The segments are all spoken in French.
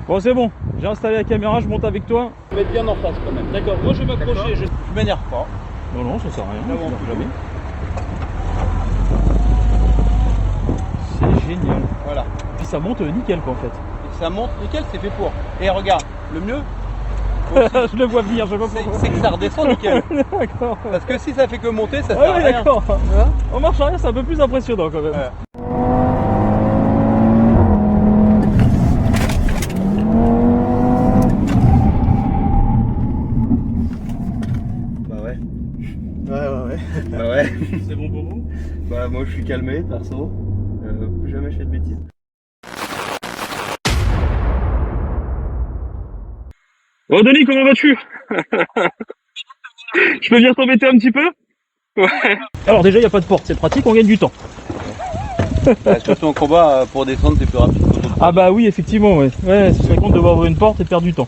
Bon, c'est bon, j'ai installé la caméra, je monte avec toi. Je vais être bien en face quand même. D'accord, moi je vais m'approcher. Je m'énerve pas. Non, non, ça sert à rien. Là, on je peut jamais. C'est génial. Voilà. Puis ça monte nickel quoi en fait. Et ça monte nickel, c'est fait pour. Et regarde, le mieux, Je le vois venir, je sais pas pourquoi. c'est que ça redescend nickel. D'accord. Parce que si ça fait que monter, ça sert Ouais, à rien. d'accord. Hein. En marche arrière, c'est un peu plus impressionnant quand même. Ouais. Bah ouais. Ouais. Bah ouais. C'est bon pour vous? Bah moi je suis calmé perso. Plus jamais je fais de bêtises. Oh Denis, comment vas-tu? Je peux venir t'embêter un petit peu? Ouais. Alors déjà, il n'y a pas de porte, c'est pratique, on gagne du temps. Surtout en combat, pour descendre, c'est plus rapide. Ah bah oui, effectivement, ouais. Ouais, ce serait con de devoir ouvrir une porte et perdre du temps.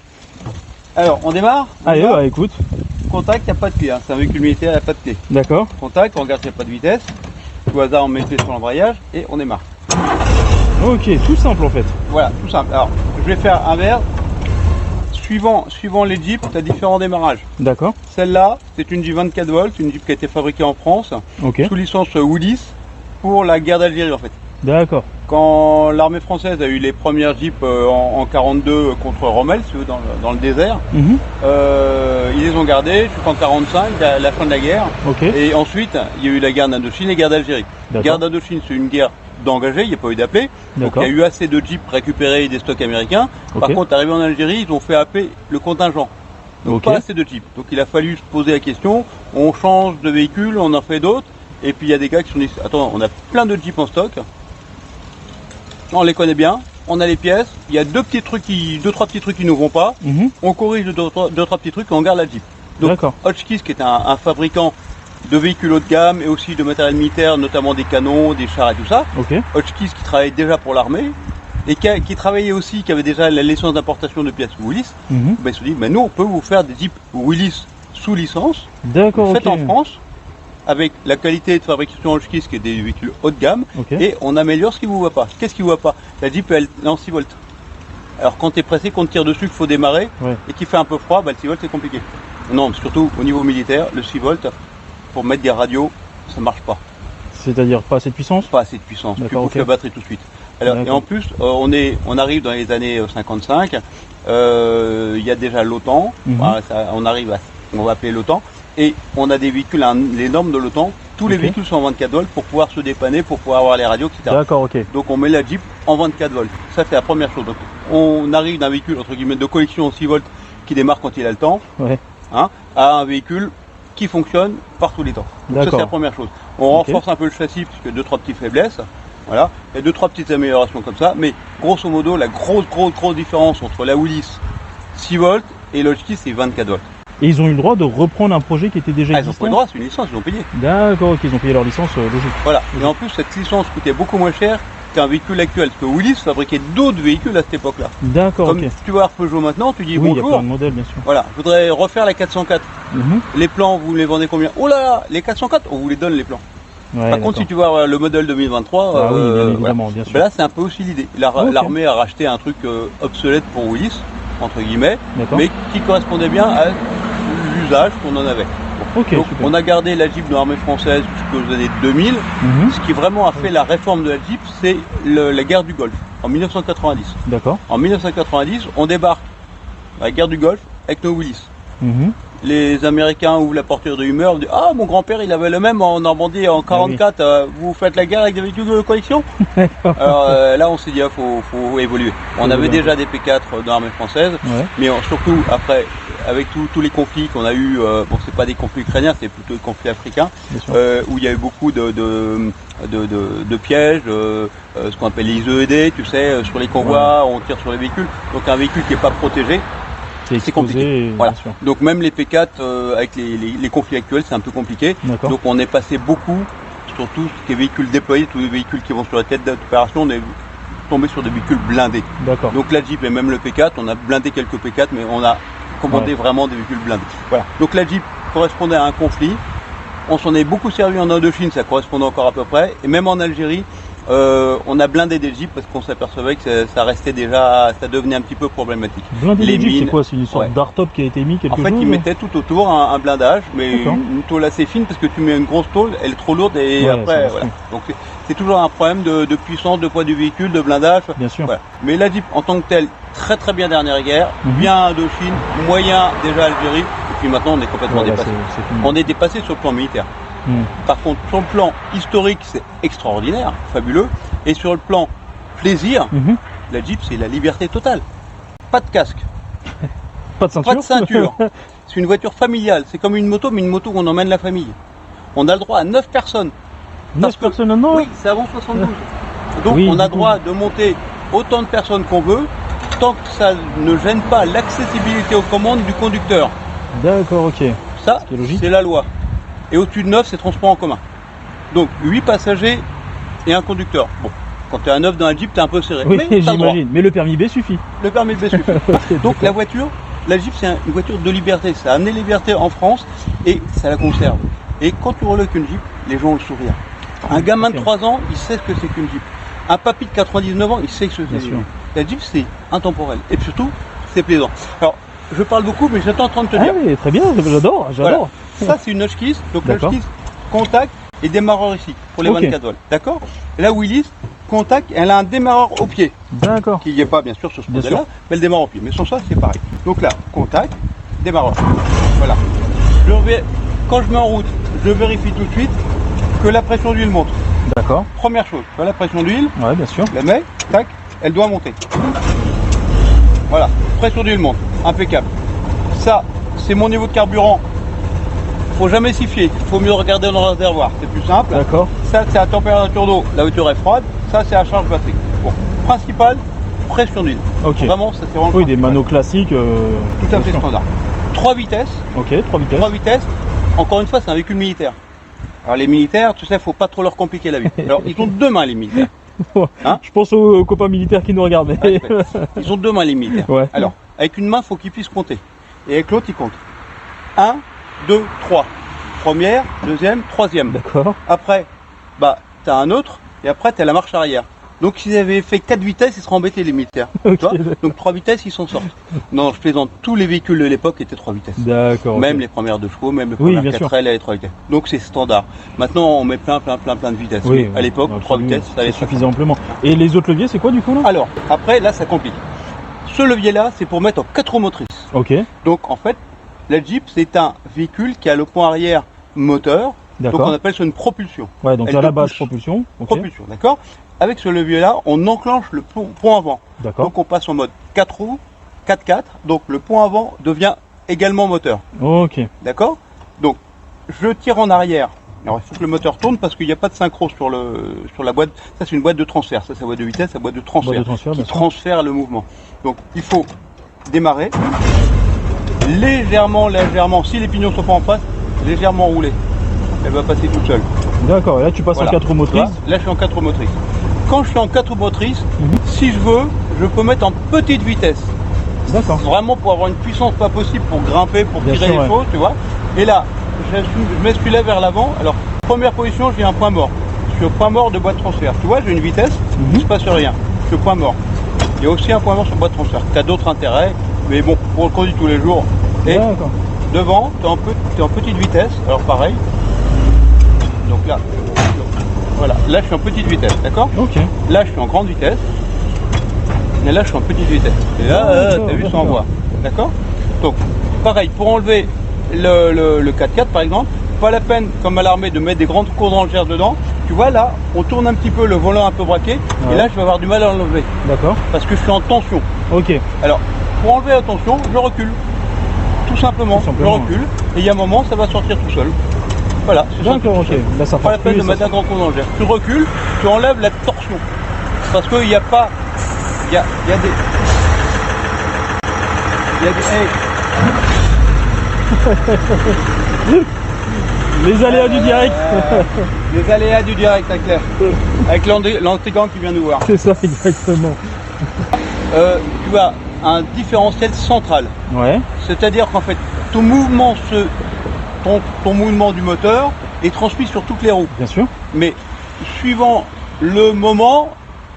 Alors, on démarre. Allez, bah écoute. Contact, il n'y a pas de clé. Hein. C'est un véhicule militaire, il n'y a pas de clé. D'accord. Contact, on regarde s'il n'y a pas de vitesse. Au hasard, on met le pied sur l'embrayage et on démarre. Ok, tout simple en fait. Voilà, tout simple. Alors, je vais faire inverse. Suivant les Jeeps, tu as différents démarrages. D'accord. Celle-là, c'est une Jeep 24 volts, une Jeep qui a été fabriquée en France, Ok. sous licence Willis, pour la guerre d'Algérie en fait. D'accord. Quand l'armée française a eu les premières Jeeps en 42 contre Rommel, si vous voulez, dans le désert, Mhm. ils les ont gardés jusqu'en 45, à la fin de la guerre. Ok. Et ensuite, il y a eu la guerre d'Indochine et la guerre d'Algérie. La guerre D'accord. d'Indochine, c'est une guerre d'engagés, il n'y a pas eu d'appelé. Donc il D'accord. y a eu assez de Jeeps récupérés des stocks américains. Par Ok. contre, arrivé en Algérie, ils ont fait appeler le contingent. Donc Ok. pas assez de Jeeps. Donc il a fallu se poser la question, on change de véhicule, on en fait d'autres. Et puis il y a des gars qui se sont dit, attends, on a plein de Jeeps en stock. On les connaît bien, on a les pièces, il y a deux, trois petits trucs qui ne vont pas. Mhm. On corrige deux, trois petits trucs et on garde la Jeep. Donc D'accord. Hotchkiss, qui est un fabricant de véhicules haut de gamme et aussi de matériel militaire, notamment des canons, des chars et tout ça. Ok. Hotchkiss qui travaillait déjà pour l'armée et qui travaillait aussi, qui avait déjà la licence d'importation de pièces Willis, Mhm. ben, ils se sont dit, ben, nous on peut vous faire des Jeeps Willis sous licence, D'accord. faites Ok. en France, avec la qualité de fabrication Hotchkiss qui est des véhicules haut de gamme, Ok. et on améliore ce qui vous va pas. Qu'est-ce qui vous va pas? La Jeep elle est en 6 volts. Alors quand tu es pressé, qu'on te tire dessus, qu'il faut démarrer, Ouais. et qu'il fait un peu froid, ben, le 6 volts c'est compliqué. Non, surtout au niveau militaire, le 6 volts, pour mettre des radios, ça marche pas. C'est-à-dire pas assez de puissance? Pas assez de puissance, tu D'accord, bouffes ok. la batterie tout de suite. Alors, et D'accord. en plus, on arrive dans les années 55, il y a déjà l'OTAN, Mhm. voilà, on va appeler l'OTAN, et on a des véhicules, les normes de l'OTAN, tous les Ok. véhicules sont en 24 volts pour pouvoir se dépanner, pour pouvoir avoir les radios, etc. D'accord, ok. Donc on met la Jeep en 24 volts, ça c'est la première chose. Donc, on arrive d'un véhicule entre guillemets de collection en 6 volts qui démarre quand il a le temps, Ouais. hein, à un véhicule qui fonctionne par tous les temps. Donc ça D'accord. c'est la première chose. On Ok. renforce un peu le châssis parce qu'il y a 2-3 petites faiblesses. Voilà, il y a 2-3 petites améliorations comme ça, mais grosso modo la grosse différence entre la Willis 6 volts et l'Hotchkiss c'est 24 volts. Et ils ont eu le droit de reprendre un projet qui était déjà Ah, ils ont pas existant? le droit, c'est une licence, ils ont payé. D'accord, ok, ils ont payé leur licence, logique. Voilà, et en plus cette licence coûtait beaucoup moins cher qu'un véhicule actuel, parce que Willis fabriquait d'autres véhicules à cette époque-là. D'accord, Comme ok. tu vois Peugeot maintenant, tu dis Oui, il y a bonjour. plein de modèles, bien sûr. Voilà, je voudrais refaire la 404. Mhm. Les plans, vous les vendez combien? Oh là là, les 404, on vous les donne les plans. Ouais, Par contre, si tu veux avoir le modèle 2023, Ah oui, bien voilà. évidemment, bien sûr. Ben là, c'est un peu aussi l'idée. Ok. L'armée a racheté un truc obsolète pour Willis, entre guillemets, D'accord. mais qui correspondait bien à l'usage qu'on en avait. Ok, Donc, super. on a gardé la Jeep de l'armée française jusqu'aux années 2000. Mhm. Ce qui vraiment a fait la réforme de la Jeep, c'est la guerre du Golfe, en 1990. D'accord. En 1990, on débarque à la guerre du Golfe avec nos Willis. Mhm. Les Américains ouvrent la portière de Hummer, on dit ah mon grand-père il avait le même en Normandie en 44, vous faites la guerre avec des véhicules de collection. Alors là on s'est dit faut évoluer. On avait déjà des P4 de l'armée française, Ouais. mais surtout après avec tous les conflits qu'on a eu, bon c'est pas des conflits ukrainiens, c'est plutôt des conflits africains, Bien sûr. où il y a eu beaucoup de pièges, ce qu'on appelle les IED, tu sais, sur les convois, on tire sur les véhicules, donc un véhicule qui n'est pas protégé. C'est exposé, compliqué. Voilà. bien sûr. Donc même les P4 avec les conflits actuels, c'est un peu compliqué. D'accord. Donc on est passé beaucoup sur tout ce qui est véhicules déployés, tous les véhicules qui vont sur la tête d'opération, on est tombé sur des véhicules blindés. D'accord. Donc la Jeep et même le P4, on a blindé quelques P4, mais on a commandé vraiment des véhicules blindés. Voilà. Donc la Jeep correspondait à un conflit. On s'en est beaucoup servi en Indochine, ça correspondait encore à peu près. Et même en Algérie, on a blindé des Jeeps parce qu'on s'apercevait que ça restait déjà, ça devenait un petit peu problématique. Blindé Les des Jeeps, c'est mines, quoi? C'est une sorte ouais. d'hardtop qui a été mis quelque En fait, chose? ils mettaient tout autour un blindage, mais D'accord. une tôle assez fine parce que tu mets une grosse tôle, elle est trop lourde et Ouais, ça après, marche voilà. plus. Donc c'est toujours un problème de puissance, de poids du véhicule, de blindage. Bien sûr. Voilà. Mais la Jeep en tant que telle, très bien dernière guerre, Mhm. bien Indochine, moyen déjà Algérie, et puis maintenant on est complètement Ouais, là, dépassé. c'est fini. On est dépassé sur le plan militaire. Hmm. Par contre, sur le plan historique, c'est extraordinaire, fabuleux. Et sur le plan plaisir, Mhm. la Jeep, c'est la liberté totale. Pas de casque, Pas de ceinture. pas de ceinture. C'est une voiture familiale. C'est comme une moto, mais une moto où on emmène la famille. On a le droit à 9 personnes. 9 Parce que- personnes maintenant? Oui, c'est avant 72. Donc Oui, on a du coup. droit de monter autant de personnes qu'on veut, tant que ça ne gêne pas l'accessibilité aux commandes du conducteur. D'accord, ok. Ça, Ce qui est logique. c'est la loi. Et au-dessus de 9, c'est transport en commun. Donc 8 passagers et un conducteur. Bon, quand tu es à 9 dans la Jeep, tu es un peu serré. Oui, mais t'as le droit. j'imagine. Mais le permis B suffit. Le permis B suffit. Ok, Donc la d'accord. voiture, la Jeep, c'est une voiture de liberté. Ça a amené la liberté en France et ça la conserve. Et quand tu roules avec une Jeep, les gens ont le sourire. Un gamin de Ok. 3 ans, il sait ce que c'est qu'une Jeep. Un papy de 99 ans, il sait ce que Bien c'est. sûr. La Jeep, c'est intemporel. Et surtout, c'est plaisant. Alors, je parle beaucoup, mais j'étais en train de te Ah dire. oui, très bien, j'adore, j'adore. Ça, c'est une Hotchkiss. Donc, D'accord. Hotchkiss, contact et démarreur ici, pour les Ok. 24 volts. D'accord. Et là, Willis, contact, elle a un démarreur au pied. D'accord. Qu'il n'y ait pas, bien sûr, sur ce Bien modèle-là, sûr. mais le démarreur au pied. Mais sur ça, c'est pareil. Donc là, contact, démarreur. Voilà. Quand je mets en route, je vérifie tout de suite que la pression d'huile monte. D'accord. Première chose, la pression d'huile, Ouais, bien sûr. je la mets, tac, elle doit monter. Voilà, pression d'huile monte, impeccable. Ça, c'est mon niveau de carburant. Faut jamais s'y fier, il faut mieux regarder dans le réservoir, c'est plus simple. D'accord. Ça, c'est la température d'eau, la voiture est froide. Ça, c'est la charge batterie. Bon, principal, pression d'huile. Ok. Vraiment, ça c'est vraiment Oui, le des principal. manos classiques. Tout à fait bien sûr. standard. 3 vitesses, Ok, 3 vitesses. 3 vitesses. Encore une fois, c'est un véhicule militaire. Alors les militaires, tu sais, faut pas trop leur compliquer la vie. Alors ils ont deux mains les militaires. Hein? Je pense aux copains militaires qui nous regardent. mais- Ils ont deux mains les militaires. Ouais. Alors, avec une main, faut qu'ils puissent compter. Et avec l'autre, ils comptent. 1, 2, 3. Première, deuxième, troisième. D'accord. Après, bah, t'as un autre, et après, t'as la marche arrière. Donc, s'ils avaient fait 4 vitesses, ils seraient embêtés, les militaires. Ok. Tu vois. Donc, 3 vitesses, ils s'en sortent. Non, je plaisante. Tous les véhicules de l'époque étaient 3 vitesses. D'accord. Même ok. les premières 2 chevaux, même les Oui, premières bien sûr. 4L, elles 3 vitesses. Donc, c'est standard. Maintenant, on met plein de vitesses. Oui, Mais à l'époque, 3 absolument. vitesses, ça allait Ça très suffisait amplement. Et les autres leviers, c'est quoi du coup là? Alors, après, là, ça complique. Ce levier-là, c'est pour mettre en 4 roues motrices. Ok. Donc, en fait, la Jeep, c'est un véhicule qui a le point arrière moteur. Donc, on D'accord. appelle ça une propulsion. Ouais, donc Elle à la te base pousse. propulsion. Ok. Propulsion, d'accord. Avec ce levier-là, on enclenche le pont avant. D'accord. Donc, on passe en mode 4 roues, 4-4. Donc, le pont avant devient également moteur. Ok. D'accord. Donc, je tire en arrière. Alors, il faut que le moteur tourne parce qu'il n'y a pas de synchro sur la boîte. Ça, c'est une boîte de transfert. Ça, c'est la boîte de vitesse, la boîte de transfert. Boîte de transfert, qui bien sûr. transfère le mouvement. Donc, il faut démarrer. Légèrement, si les pignons sont pas en face, légèrement rouler. Elle va passer toute seule. D'accord. Et là, tu passes Voilà. en 4 roues Tu motrices. vois, là, je suis en 4 roues motrices. Quand je suis en 4 roues motrices, Mhm. si je veux, je peux mettre en petite vitesse. D'accord. Vraiment pour avoir une puissance pas possible, pour grimper, pour Bien tirer sûr, les ouais. choses, tu vois. Et là, je mets celui-là vers l'avant. Alors, première position, j'ai un point mort. Je suis au point mort de boîte transfert. Tu vois, j'ai une vitesse, il ne se passe rien. Je suis au point mort. Il y a aussi un point mort sur boîte transfert. Tu as d'autres intérêts, mais bon, pour le conduire tous les jours. Et D'accord. devant, tu es en petite vitesse. Alors, pareil. Donc là, voilà. Là, je suis en petite vitesse, d'accord. Ok. Là, je suis en grande vitesse. Et là, je suis en petite vitesse. Et là, D'accord, t'as vu, ça d'accord. envoie. D'accord. Donc, pareil, pour enlever le 4x4 par exemple, pas la peine, comme à l'armée, de mettre des grandes cours d'angère dedans. Tu vois, là, on tourne un petit peu, le volant un peu braqué. Ouais. Et là, je vais avoir du mal à l'enlever. D'accord. Parce que je suis en tension. Ok. Alors, pour enlever la tension, je recule. Tout simplement, Tout simplement. je recule. Et il y a un moment, ça va sortir tout seul. Voilà, c'est ça. D'accord, ok. Là, ça Pas la part peine plus. de mettre un grand coup d'angère. Tu recules, tu enlèves la torsion. Parce qu'il n'y a pas. Il y a des. Hey, Les aléas du direct. les aléas du direct, c'est clair. Avec l'antigan qui vient nous voir. C'est ça, exactement. Tu as un différentiel central. Ouais. C'est-à-dire qu'en fait, ton mouvement, ton mouvement du moteur est transmis sur toutes les roues. Bien sûr. Mais suivant le moment,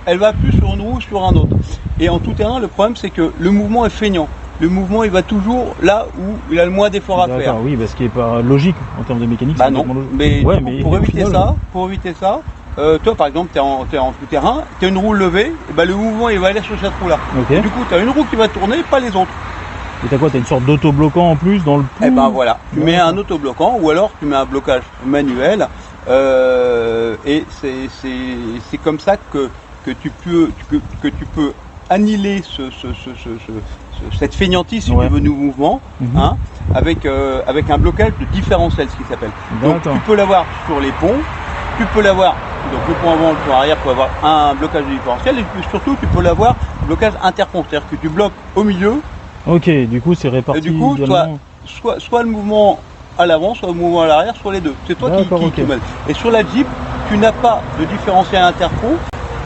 elle va plus sur une roue ou sur un autre. Et en tout terrain, le problème c'est que le mouvement est feignant. Le mouvement il va toujours là où il a le moins d'efforts à faire. D'accord, oui, ce qui est pas logique en termes de mécanique. Bah c'est non, complètement mais, Ouais, pour au éviter final, ça, toi par exemple, tu es en tout-terrain, tu as une roue levée, et bah, le mouvement il va aller sur cette roue-là. Ok. Et du coup, tu as une roue qui va tourner, pas les autres. Et t'as quoi? T'as une sorte d'autobloquant en plus dans le Et ben pouls voilà, tu mets un autobloquant ou alors tu mets un blocage manuel. Et c'est comme ça que tu peux annihiler cette feignantise si Ouais. tu veux, du mouvement, Mhm. hein, avec un blocage de différentiel, ce qui s'appelle. Donc D'accord. tu peux l'avoir sur les ponts, tu peux l'avoir, donc le pont avant, le pont arrière peut avoir un blocage de différentiel, et puis surtout tu peux l'avoir blocage interpont, c'est-à-dire que tu bloques au milieu, Ok, du coup c'est réparti. et du coup également. soit le mouvement à l'avant, soit le mouvement à l'arrière, soit les deux. C'est toi D'accord, ok. qui mène. Et sur la Jeep, tu n'as pas de différentiel interpont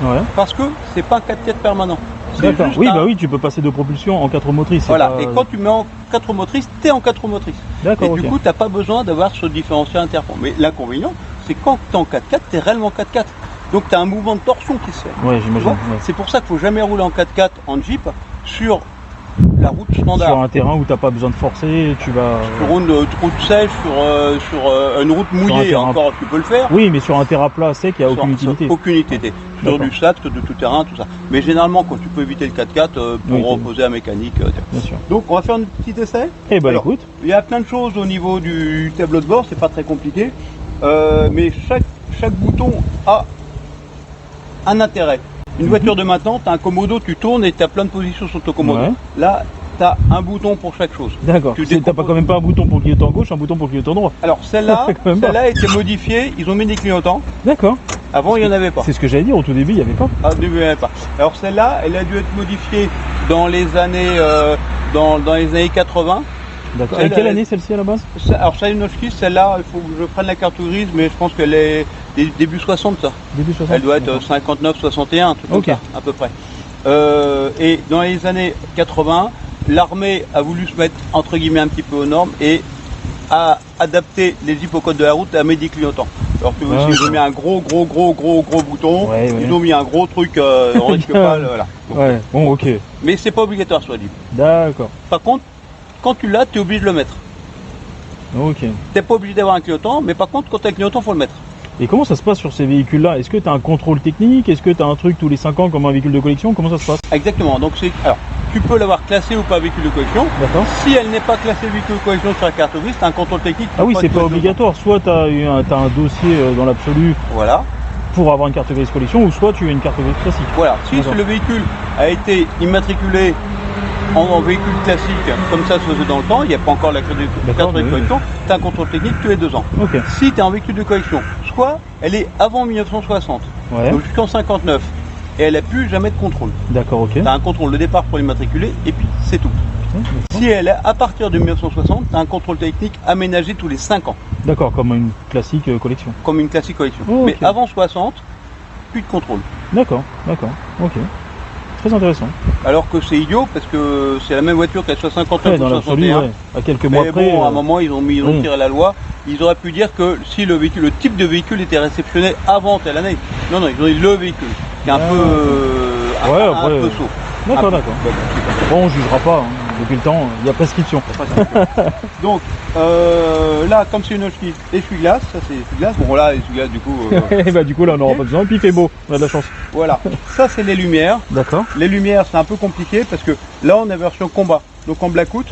Ouais. parce que c'est pas un 4x4 permanent. C'est D'accord. juste Oui, un- bah oui, tu peux passer de propulsion en 4 motrices. c'est Voilà, pas- et quand tu mets en 4 motrices, tu es en 4 motrices. Et D'accord, ok. du coup, tu n'as pas besoin d'avoir ce différentiel interpont. Mais l'inconvénient, c'est quand tu es en 4x4, tu es réellement 4x4. Donc tu as un mouvement de torsion qui se fait. Ouais, Tu j'imagine. vois Ouais. C'est pour ça qu'il ne faut jamais rouler en 4x4 en Jeep sur la route standard. Sur un terrain où t'as pas besoin de forcer, tu vas. Sur une route sèche, sur une route mouillée, terrain- encore tu peux le faire. Oui, mais sur un terrain plat sec, il n'y a aucune Sur utilité. aucune utilité. Sur D'accord. du SAT, de tout terrain, tout ça. Mais généralement, quand tu peux éviter le 4x4 pour Oui, reposer la mécanique. Bien sûr. Donc, on va faire un petit essai. Eh ben Alors, écoute. Il y a plein de choses au niveau du tableau de bord, c'est pas très compliqué. Mais chaque bouton a un intérêt. Une voiture de maintenant, tu as un commodo, tu tournes et tu as plein de positions sur ton commodo. Ouais. Là, tu as un bouton pour chaque chose. D'accord. Tu T'as pas décomposes- quand même pas un bouton pour le clignotant gauche, un bouton pour le clignotant droit. Alors celle-là, Quand même pas. celle-là a été modifiée, ils ont mis des clignotants. D'accord. Avant, il n'y en avait pas. C'est ce que j'allais dire au tout début, il n'y avait pas. Ah, au début, il n'y en avait pas. Alors celle-là, elle a dû être modifiée dans les années, dans les années 80. D'accord. Celle- Et quelle année celle-ci à la base? Alors Salinowski, celle-là, il faut que je prenne la carte grise, mais je pense qu'elle est début 60, ça. Début 60. Elle doit être D'accord. 59, 61, un truc comme Ok. ça, à peu près. Et dans les années 80, l'armée a voulu se mettre entre guillemets un petit peu aux normes et a adapté les Jeeps au code de la route à mettre des clignotants. Alors tu vois, Ah, ils ont ok. mis un gros bouton, Ouais, ouais. ils ont mis un gros truc, on risque pas, voilà. Donc, Ouais, bon, ok. mais c'est pas obligatoire sur la Jeep. D'accord. Par contre, quand tu l'as, tu es obligé de le mettre. Ok. T'es pas obligé d'avoir un clignotant, mais par contre, quand tu as un clignotant, faut le mettre. Et comment ça se passe sur ces véhicules-là? Est-ce que tu as un contrôle technique? Est-ce que tu as un truc tous les 5 ans comme un véhicule de collection? Comment ça se passe? Exactement. Donc alors, tu peux l'avoir classé ou pas véhicule de collection. D'accord. Si elle n'est pas classée véhicule de collection sur la carte grise, tu as un contrôle technique. Ah oui, c'est te pas mettre dedans. obligatoire. Soit tu as un dossier dans l'absolu Voilà. pour avoir une carte grise collection, ou soit tu as une carte grise classique. Voilà. Si D'accord. le véhicule a été immatriculé en véhicule classique, comme ça se faisait dans le temps, il n'y a pas encore la carte D'accord, grise oui. collection, tu as un contrôle technique tous les 2 ans. Ok. Si tu es en véhicule de collection, soit elle est avant 1960, Ouais. donc jusqu'en 59, et elle n'a plus jamais de contrôle. D'accord, ok. Tu as un contrôle de départ pour l'immatriculer, et puis c'est tout. Si elle est à partir de 1960, tu as un contrôle technique aménagé tous les 5 ans, D'accord, comme une classique collection. comme une classique collection. Oh, ok. Mais avant 60, plus de contrôle. D'accord, ok. Très intéressant. Alors que c'est idiot parce que c'est la même voiture qu'elle soit 59 Ouais, dans ou l'absolu, 61. ouais. À quelques mois Mais près. bon, à un moment, ils ont oui. tiré la loi. Ils auraient pu dire que si le type de véhicule était réceptionné avant telle année. Non, ils ont dit le véhicule, qui est un Ah, peu, ouais, un après, peu saut. D'accord, Un peu. d'accord. Ouais, bon, Bon, on jugera pas. Hein. Depuis le temps, il y a prescription. c'est pas ça. Donc là, comme c'est une essuie-glace, ça c'est essuie-glace. Bon là, essuie-glace du coup, Et bah du coup là on n'aura pas besoin. Et puis il fait beau, on a de la chance. voilà. Ça c'est les lumières. D'accord. Les lumières, c'est un peu compliqué parce que là, on est version combat. Donc en Blackout,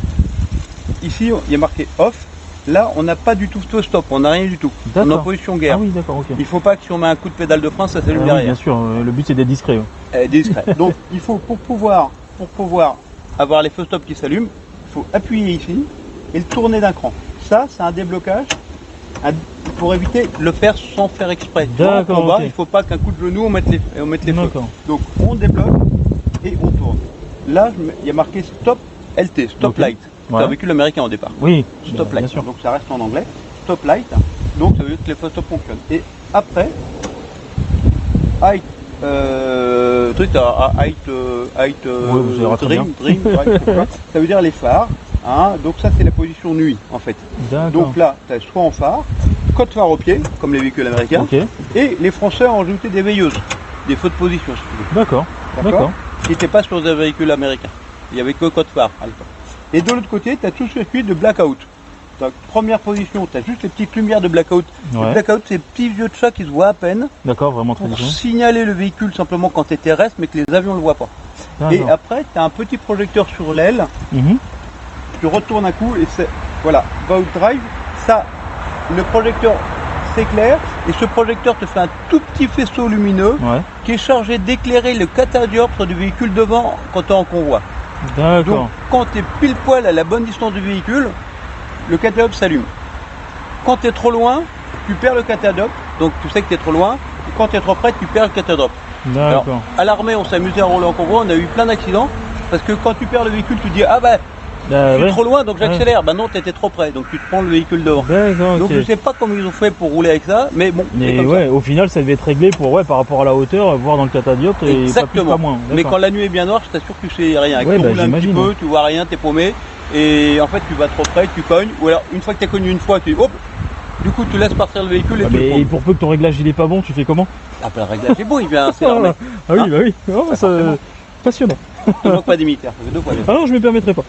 ici, il y a marqué off. Là, on n'a pas du tout de stop, on n'a rien du tout. On est en D'accord. position guerre. Ah oui, d'accord, ok. Il faut pas que si on met un coup de pédale de frein, ça Ah s'allume oui, derrière. bien sûr, le but c'est d'être discret. Ouais. Elle est discrète. Donc il faut pour pouvoir avoir les feux stop qui s'allument, il faut appuyer ici et le tourner d'un cran. Ça, c'est un déblocage pour éviter de le faire sans faire exprès. Tu vois, en D'accord, combat, ok. il faut pas qu'un coup de genou on mette les feux. D'accord. Donc on débloque et on tourne. Là, il y a marqué stop LT, stop Ok. light. C'est Ouais. un véhicule américain au départ. Oui, Stop bien light. sûr. Donc ça reste en anglais. Stop light. Donc ça veut dire que les feux stop fonctionnent. Et après, height, vous avez raté dream, ça veut dire les phares. Hein, donc ça c'est la position nuit en fait. D'accord. Donc là, tu as soit en phare, code phare au pied, comme les véhicules américains. Ok. Et les Français ont ajouté des veilleuses, des feux de position, si tu veux. D'accord. D'accord. Qui n'étaient pas sur les véhicules américains. Il n'y avait que code phare à l'époque. Et de l'autre côté, tu as tout le circuit de blackout. Donc, première position, tu as juste les petites lumières de blackout. Ouais. Le blackout, c'est des petits vieux de chat qui se voient à peine D'accord, vraiment très pour bien. signaler le véhicule simplement quand tu es terrestre, mais que les avions ne le voient pas. Et D'accord. après, tu as un petit projecteur sur l'aile. Mhm. Tu retournes un coup et c'est. Voilà, Vout Drive. Ça, le projecteur s'éclaire. Et ce projecteur te fait un tout petit faisceau lumineux Ouais. qui est chargé d'éclairer le catadioptre du véhicule devant quand tu es en convoi. Donc, D'accord. quand tu es pile poil à la bonne distance du véhicule, le catadioptre s'allume. Quand tu es trop loin, tu perds le catadioptre, donc tu sais que tu es trop loin. Et quand tu es trop près, tu perds le catadioptre. Alors, D'accord. à l'armée, on s'amusait à rouler en convoi, on a eu plein d'accidents. Parce que quand tu perds le véhicule, tu dis ah bah je suis Ouais. trop loin donc j'accélère. Bah non, tu étais trop près, donc tu te prends le véhicule devant. D'accord, Donc ok. je sais pas comment ils ont fait pour rouler avec ça, mais bon, c'est Mais comme ouais, au final, ça devait être réglé pour, ouais, par rapport à la hauteur, voir dans le catadioptre ça. et pas plus, Exactement. pas moins. Mais D'accord. quand la nuit est bien noire, je t'assure que tu sais rien. Ouais, Tu bah, roules un petit j'imagine. peu, tu vois rien, t'es paumé. Et en fait, tu vas trop près, tu cognes. Ou alors, une fois que tu as cogné une fois, tu hop, du coup, tu laisses partir le véhicule et Ah, tu le mais prends. pour peu que ton réglage il est pas bon, tu fais comment? Ah, bah, le réglage est bon, il vient, c'est l'armée. Ah oui, Hein bah oui. Oh, ça... forcément. Passionnant. Tu manques pas des militaires, ça fait 2 fois mieux. Ah non, je me permettrai pas.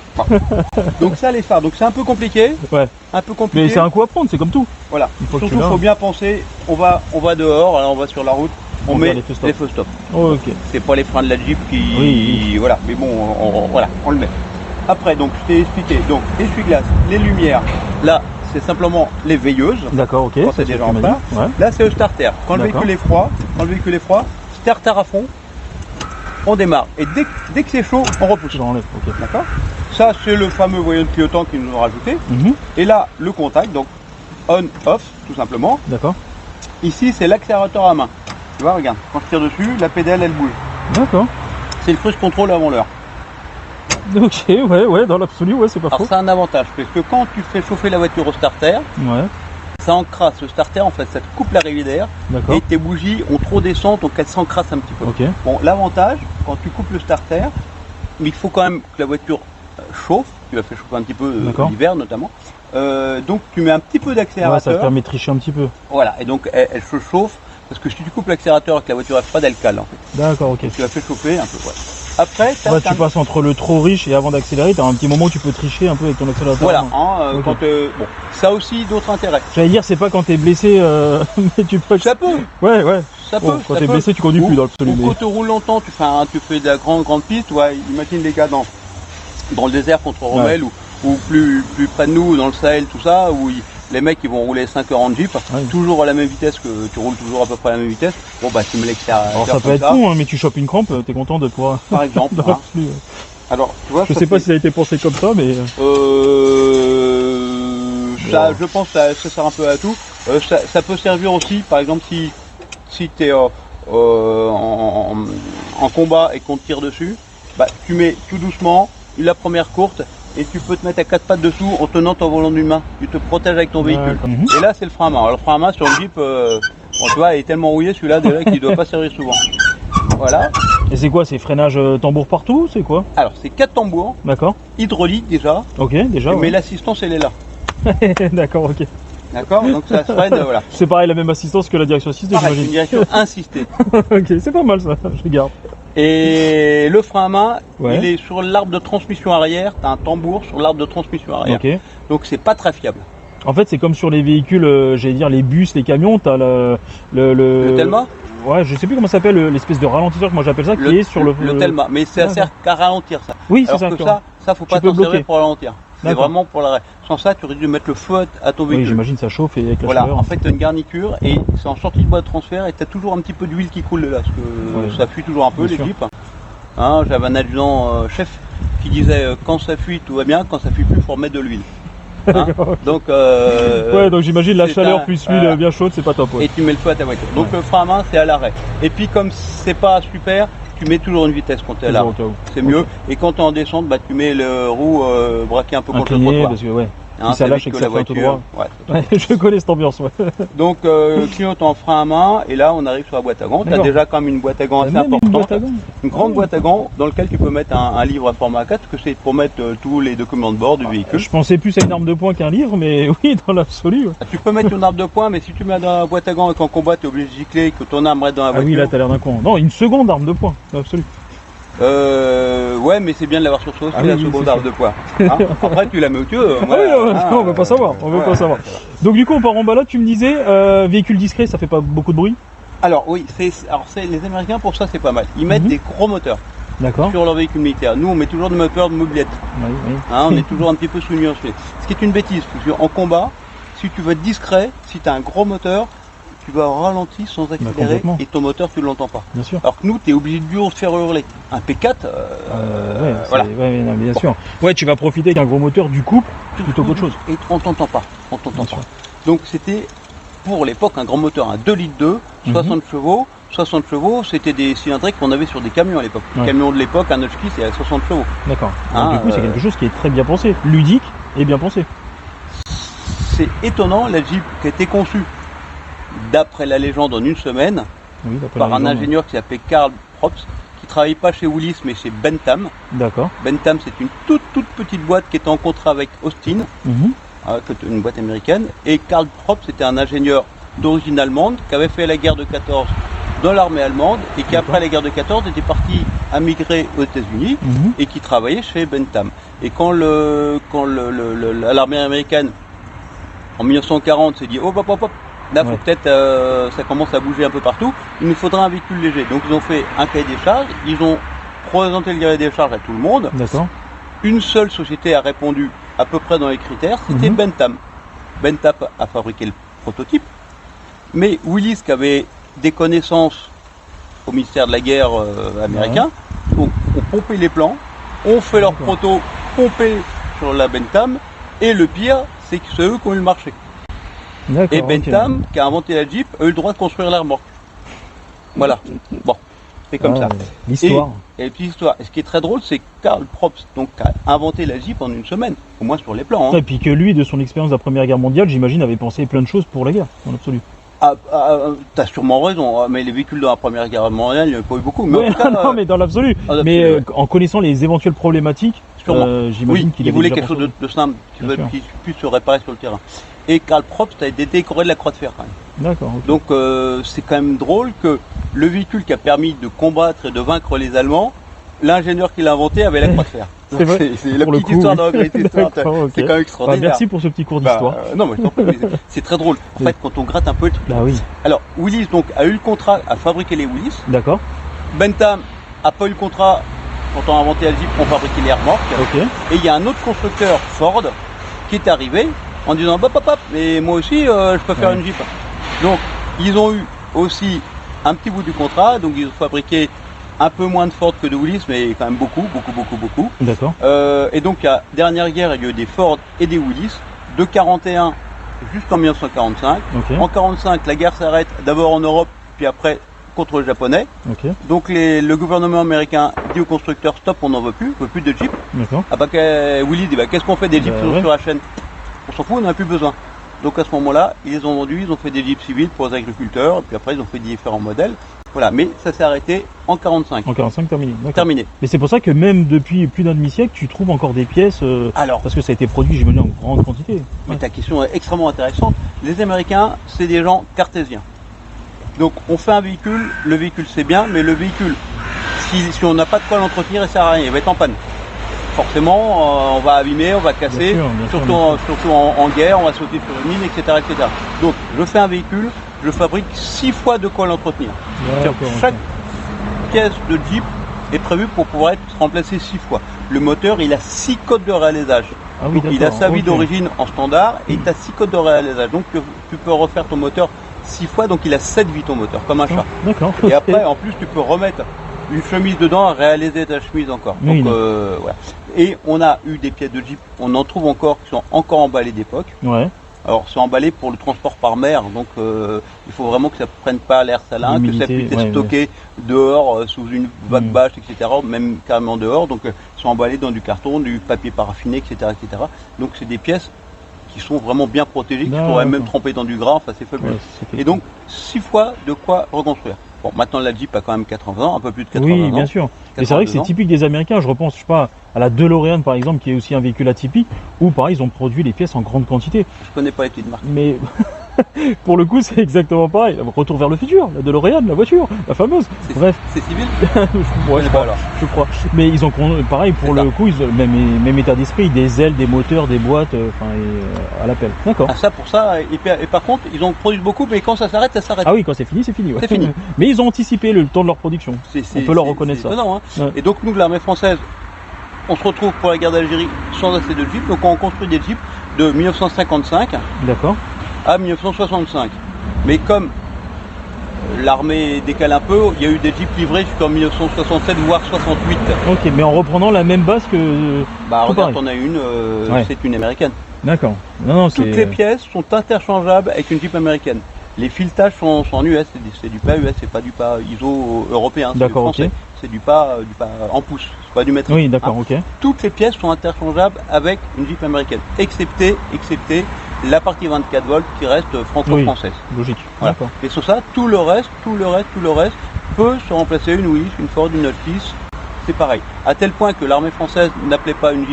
Donc ça, les phares. Donc c'est un peu compliqué. Ouais. Un peu compliqué. Mais c'est un coup à prendre, c'est comme tout. Voilà. Une fois que Surtout, tu l'as. faut bien penser, on va dehors, alors on va sur la route, on On met met les feux stop. les feux stop. Oh, ok. C'est pas les freins de la Jeep qui... Oui. Voilà, mais bon, voilà, on le met. Après, donc, je t'ai expliqué. Donc, essuie-glace, les lumières. Là, c'est simplement les veilleuses. D'accord, ok. Quand ça, c'est ce déjà que tu en m'as retard. dit. Ouais. Là, c'est le starter. Quand le D'accord. véhicule est froid, starter à fond, on démarre. Et dès que c'est chaud, on repousse. Je l'enlève, ok. D'accord? Ça, c'est le fameux voyant de clignotant qu'ils nous ont rajouté. Mhm. Et là, le contact, donc on-off, tout simplement. D'accord. Ici, c'est l'accélérateur à main. Tu vois, regarde, quand je tire dessus, la pédale, elle bouge. D'accord. C'est le cruise control avant l'heure. Ok, ouais, dans l'absolu, ouais, c'est pas Alors, faux. c'est un avantage, parce que quand tu fais chauffer la voiture au starter, Ouais, ça encrasse. Le starter, en fait, ça te coupe la rayée d'air. d'accord. Et tes bougies ont trop d'essence, donc elles s'encrassent un petit peu. Ok. Bon, l'avantage, quand tu coupes le starter, mais il faut quand même que la voiture chauffe. Tu la fais chauffer un petit peu D'accord. l'hiver notamment. Donc tu mets un petit peu Ouais, ça te d'accélérateur. permet de tricher un petit peu. Voilà, et donc elle se chauffe. Parce que si tu coupes l'accélérateur et que la voiture n'a pas d'alcal, en fait, D'accord, ok. tu la fais chauffer un peu. Ouais. Après, Ouais, tu passes entre le trop riche et avant d'accélérer, t'as un petit moment où tu peux tricher un peu avec ton accélérateur. Voilà, hein, Ok. quand, bon, ça a aussi d'autres intérêts. J'allais dire, c'est pas quand t'es blessé, mais tu peux. Ça peut, Ouais, ouais. ça Bon, peut. quand ça t'es peut. blessé, tu conduis Ou- plus dans l'absolu. Ou Mais... quand tu roules longtemps, tu fais de la grande piste. Ouais, imagine les gars dans le désert contre Rommel ou plus près de nous, dans le Sahel, tout ça, où les mecs ils vont rouler 5 heures en Jeep, Ouais. toujours à la même vitesse que tu roules toujours à peu près à la même vitesse. Bon bah tu mets l'accélérateur Alors ça peut comme être con, hein, mais tu chopes une crampe, t'es content de pouvoir. par exemple. dans Hein. l'absolu, ouais. Alors tu vois, Je sais pas si ça a été pensé comme ça, mais. Ça, Wow. je pense que ça sert un peu à tout. Ça peut servir aussi, par exemple, si tu es en combat et qu'on te tire dessus, bah, tu mets tout doucement la première courte et tu peux te mettre à 4 pattes dessous en tenant ton volant d'une main. Tu te protèges avec ton véhicule. D'accord. Mhm. Et là, c'est le frein à main. Alors, le frein à main sur le Jeep, bon, tu vois, il est tellement rouillé celui-là déjà qu'il ne doit pas servir souvent. Voilà. Et c'est quoi, c'est freinage tambour partout, c'est quoi? Alors, c'est 4 tambours, D'accord. hydrauliques déjà, Ok, déjà. mais Ouais. l'assistance, elle est là. D'accord, ok. D'accord? Donc, ça se freine, voilà. C'est pareil, la même assistance que la direction assistée, Pareil, c'est une j'imagine. direction insistée. Ok, c'est pas mal ça, je garde. Et le frein à main, Ouais. il est sur l'arbre de transmission arrière. Tu as un tambour sur l'arbre de transmission arrière. Ok. Donc c'est pas très fiable. En fait, c'est comme sur les véhicules, j'allais dire les bus, les camions, t'as Le Telma, Ouais, je sais plus comment ça s'appelle, l'espèce de ralentisseur que moi j'appelle ça, qui est sur le Telma. Mais ça D'accord. sert qu'à ralentir ça. Oui, c'est Alors ça. que d'accord. ça faut pas peux t'en servir bloquer. pour ralentir. C'est D'accord. vraiment pour l'arrêt. Sans ça, tu aurais dû mettre le feu à ton Oui, véhicule. j'imagine ça chauffe et avec la Voilà, chaleur. en fait, tu as une garniture et c'est en sortie de boîte de transfert et tu as toujours un petit peu d'huile qui coule de là, parce que Ouais. ça fuit toujours un peu, Bien les sûr. Jeeps. Hein, j'avais un adjudant chef qui disait quand ça fuit, tout va bien, quand ça fuit plus, il faut remettre de l'huile. Hein. D'accord. Donc, Ouais, donc j'imagine la c'est chaleur un- plus l'huile voilà. bien chaude, c'est pas top. Ouais. et tu mets le feu à ta voiture. Donc Ouais. le frein à main, c'est à l'arrêt. Et puis comme c'est pas super, tu mets toujours une vitesse quand tu es là. Toujours au cas où. C'est mieux. Et quand tu es en descente, bah, tu mets le roue braqué un peu contre le Incliné, trottoir. parce que ouais. Si ça lâche et que ça fait tout droit. Ouais, je connais cette ambiance. Ouais. Donc, clignote en frein à main, et là, on arrive sur la boîte à gants. Tu as déjà quand même une boîte à gants assez importante. Une grande boîte à gants dans laquelle tu peux mettre un livre à format 4, parce que c'est pour mettre tous les documents de bord du véhicule. Je pensais plus à une arme de poing qu'un livre, mais oui, dans l'absolu. Ouais. Tu peux mettre une arme de poing, mais si tu mets dans la boîte à gants et qu'en combat, tu es obligé de gicler, que ton arme reste dans la voiture. Ah oui, là, tu as l'air d'un con. Non, une seconde arme de poing, dans l'absolu. Ouais, mais c'est bien de l'avoir sur soi aussi, la seconde arme de poing. Hein. Après, tu la mets au tuyau. On veut pas savoir. On veut pas savoir. Donc, du coup, on part en balade, tu me disais, véhicule discret, ça fait pas beaucoup de bruit? Alors, oui, les Américains, pour ça, c'est pas mal. Ils mettent des gros moteurs. D'accord. Sur leur véhicule militaire. Nous, on met toujours des moteurs de mobilette. Oui, oui. Hein, on est toujours un petit peu sous-nuancé. Ce qui est une bêtise, parce qu'en combat, si tu veux être discret, si tu as un gros moteur, tu vas ralentir sans accélérer et ton moteur, tu ne l'entends pas. Bien sûr. Alors que nous, tu es obligé de se faire hurler. Un P4, voilà. Ouais, non, bien sûr. Ouais, tu vas profiter d'un gros moteur du couple plutôt qu'autre chose. Et on t'entend pas. On t'entend pas. Donc c'était, pour l'époque, un grand moteur, un 2 litres 2, 60 chevaux. 60 chevaux, c'était des cylindriques qu'on avait sur des camions à l'époque. Les camions de l'époque, un Hotchkiss, c'est à 60 chevaux. D'accord. Du coup, c'est quelque chose qui est très bien pensé, ludique et bien pensé. C'est étonnant, la Jeep qui a été conçue, d'après la légende, en une semaine, par un ingénieur qui s'appelait Karl Probst, qui travaillait pas chez Willis, mais chez Bentham. D'accord. Bentham, c'est une toute petite boîte qui était en contrat avec Austin, une boîte américaine. Et Karl Probst, c'était un ingénieur d'origine allemande qui avait fait la guerre de 14 dans l'armée allemande et qui, après la guerre de 14, était parti à migrer aux États-Unis et qui travaillait chez Bentham. Et quand l'armée américaine, en 1940, s'est dit hop, là, faut peut-être, ça commence à bouger un peu partout, il nous faudra un véhicule léger. Donc, ils ont fait un cahier des charges, ils ont présenté le cahier des charges à tout le monde. D'accord. Une seule société a répondu à peu près dans les critères, c'était Bentham. Bentham a fabriqué le prototype, mais Willis, qui avait des connaissances au ministère de la guerre américain, ont pompé les plans, ont fait leur proto, pompé sur la Bentham, et le pire, c'est que c'est eux qui ont eu le marché. Et Bentham, qui a inventé la Jeep, a eu le droit de construire la remorque. Voilà. Bon, c'est comme ça. L'histoire. Et puis l'histoire. Et ce qui est très drôle, c'est que Karl Probst a inventé la Jeep en une semaine, au moins sur les plans. Et puis que lui, de son expérience de la Première Guerre mondiale, j'imagine, avait pensé plein de choses pour la guerre, dans l'absolu. T'as sûrement raison, mais les véhicules dans la Première Guerre mondiale, il n'y en a pas eu beaucoup. Mais en tout cas, non, mais dans l'absolu. Mais en connaissant les éventuelles problématiques, j'imagine qu'il voulait quelque chose de simple, qui puisse se réparer sur le terrain. Et Karl Probst a été décoré de la Croix de Fer quand même. D'accord. Okay. Donc c'est quand même drôle que le véhicule qui a permis de combattre et de vaincre les Allemands, l'ingénieur qui l'a inventé avait la Croix de Fer. C'est vrai. C'est la petite histoire de cette histoire. C'est quand même extraordinaire. Merci pour ce petit cours d'histoire. Non, mais je t'en prie, c'est très drôle. En fait, quand on gratte un peu le truc. Oui. Alors, Willis donc a eu le contrat à fabriquer les Willis. D'accord. Bentham a pas eu le contrat quand on a inventé la Jeep pour fabriquer les remorques. Okay. Et il y a un autre constructeur, Ford, qui est arrivé en disant mais moi aussi je peux faire une Jeep. Donc ils ont eu aussi un petit bout du contrat, donc ils ont fabriqué un peu moins de Ford que de Willis, mais quand même beaucoup. D'accord. Et donc la dernière guerre, il y a eu des Ford et des Willis, de 41 jusqu'en 1945. Okay. En 45, la guerre s'arrête d'abord en Europe, puis après contre les Japonais. Okay. Donc le gouvernement américain dit aux constructeurs stop, on n'en veut plus de Jeep. D'accord. Willis dit qu'est-ce qu'on fait des Jeeps sur la chaîne? On s'en fout, on n'en a plus besoin. Donc à ce moment-là, ils les ont vendus, ils ont fait des Jeeps civils pour les agriculteurs, et puis après ils ont fait différents modèles. Voilà, mais ça s'est arrêté en 45. En 45, terminé. Terminé. Mais c'est pour ça que même depuis plus d'un demi-siècle, tu trouves encore des pièces, parce que ça a été produit, j'imagine, en grande quantité. Mais ta question est extrêmement intéressante. Les Américains, c'est des gens cartésiens. Donc on fait un véhicule, le véhicule c'est bien, mais le véhicule, si on n'a pas de quoi l'entretenir, il sert à rien, il va être en panne. Forcément, on va abîmer, on va casser, surtout en guerre, on va sauter sur une mine, etc., etc. Donc, je fais un véhicule, je fabrique 6 fois de quoi l'entretenir. Chaque pièce de Jeep est prévue pour pouvoir être remplacée 6 fois. Le moteur, il a 6 codes de réalisage. Donc, il a sa vie d'origine en standard et il a 6 codes de réalisage. Donc, tu peux refaire ton moteur 6 fois, donc il a 7 vies ton moteur, comme un chat. D'accord. Et après, en plus, tu peux remettre une chemise dedans, à réaliser ta chemise encore. Donc, voilà. Et on a eu des pièces de Jeep, on en trouve encore qui sont encore emballées d'époque. Ouais. Alors c'est emballé pour le transport par mer, donc il faut vraiment que ça ne prenne pas l'air salin, que ça puisse être stocké dehors, sous une vague bâche, etc., même carrément dehors. Donc ils sont emballés dans du carton, du papier paraffiné, etc., etc. Donc c'est des pièces qui sont vraiment bien protégés, qui D'accord. pourraient même tremper dans du gras, enfin c'est fabuleux. Ouais, c'est Et donc 6 fois de quoi reconstruire. Bon, maintenant la Jeep a quand même 80 ans, un peu plus de 80 Oui, ans. bien sûr. Et c'est vrai que 82 c'est ans. typique des Américains. Je repense, je sais pas, à la DeLorean par exemple, qui est aussi un véhicule atypique, où pareil, ils ont produit les pièces en grande quantité. Je connais pas les petites marques. Mais pour le coup, c'est exactement pareil. Retour vers le futur, la DeLorean, la voiture, la fameuse. C'est- Bref, C'est civil ouais, connais je pas, crois. alors. Je crois. Mais ils ont pareil pour C'est le coup, ils ont même état d'esprit, des ailes, des moteurs, des boîtes, à l'appel. D'accord. Ah, ça pour ça, et par contre, ils en produisent beaucoup, mais quand ça s'arrête, ça s'arrête. Ah oui, quand c'est fini, c'est fini. Ouais. C'est fini. Mais ils ont anticipé le temps de leur production. On peut leur reconnaître c'est ça. étonnant, hein. Ouais. Et donc nous, l'armée française, on se retrouve pour la guerre d'Algérie sans assez de Jeeps, donc on construit des Jeeps de 1955 D'accord. à 1965. Mais comme l'armée décale un peu, il y a eu des Jeeps livrés jusqu'en 1967 voire 68. Ok, mais en reprenant la même base que. Bah Tout regarde, pareil. t'en as une, Ouais. c'est une américaine. D'accord. Non, Toutes les pièces sont interchangeables avec une Jeep américaine. Les filetages sont en US, c'est du pas US, c'est pas du pas ISO européen, c'est du D'accord, français. ok. C'est du pas en pouce, c'est pas du mètre. Oui, d'accord, ok. Toutes les pièces sont interchangeables avec une Jeep américaine, excepté la partie 24 volts qui reste franco-française. Logique. Voilà. D'accord. Et sur ça, tout le reste peut se remplacer une Willys, une Ford, une Altis, c'est pareil. À tel point que l'armée française n'appelait pas une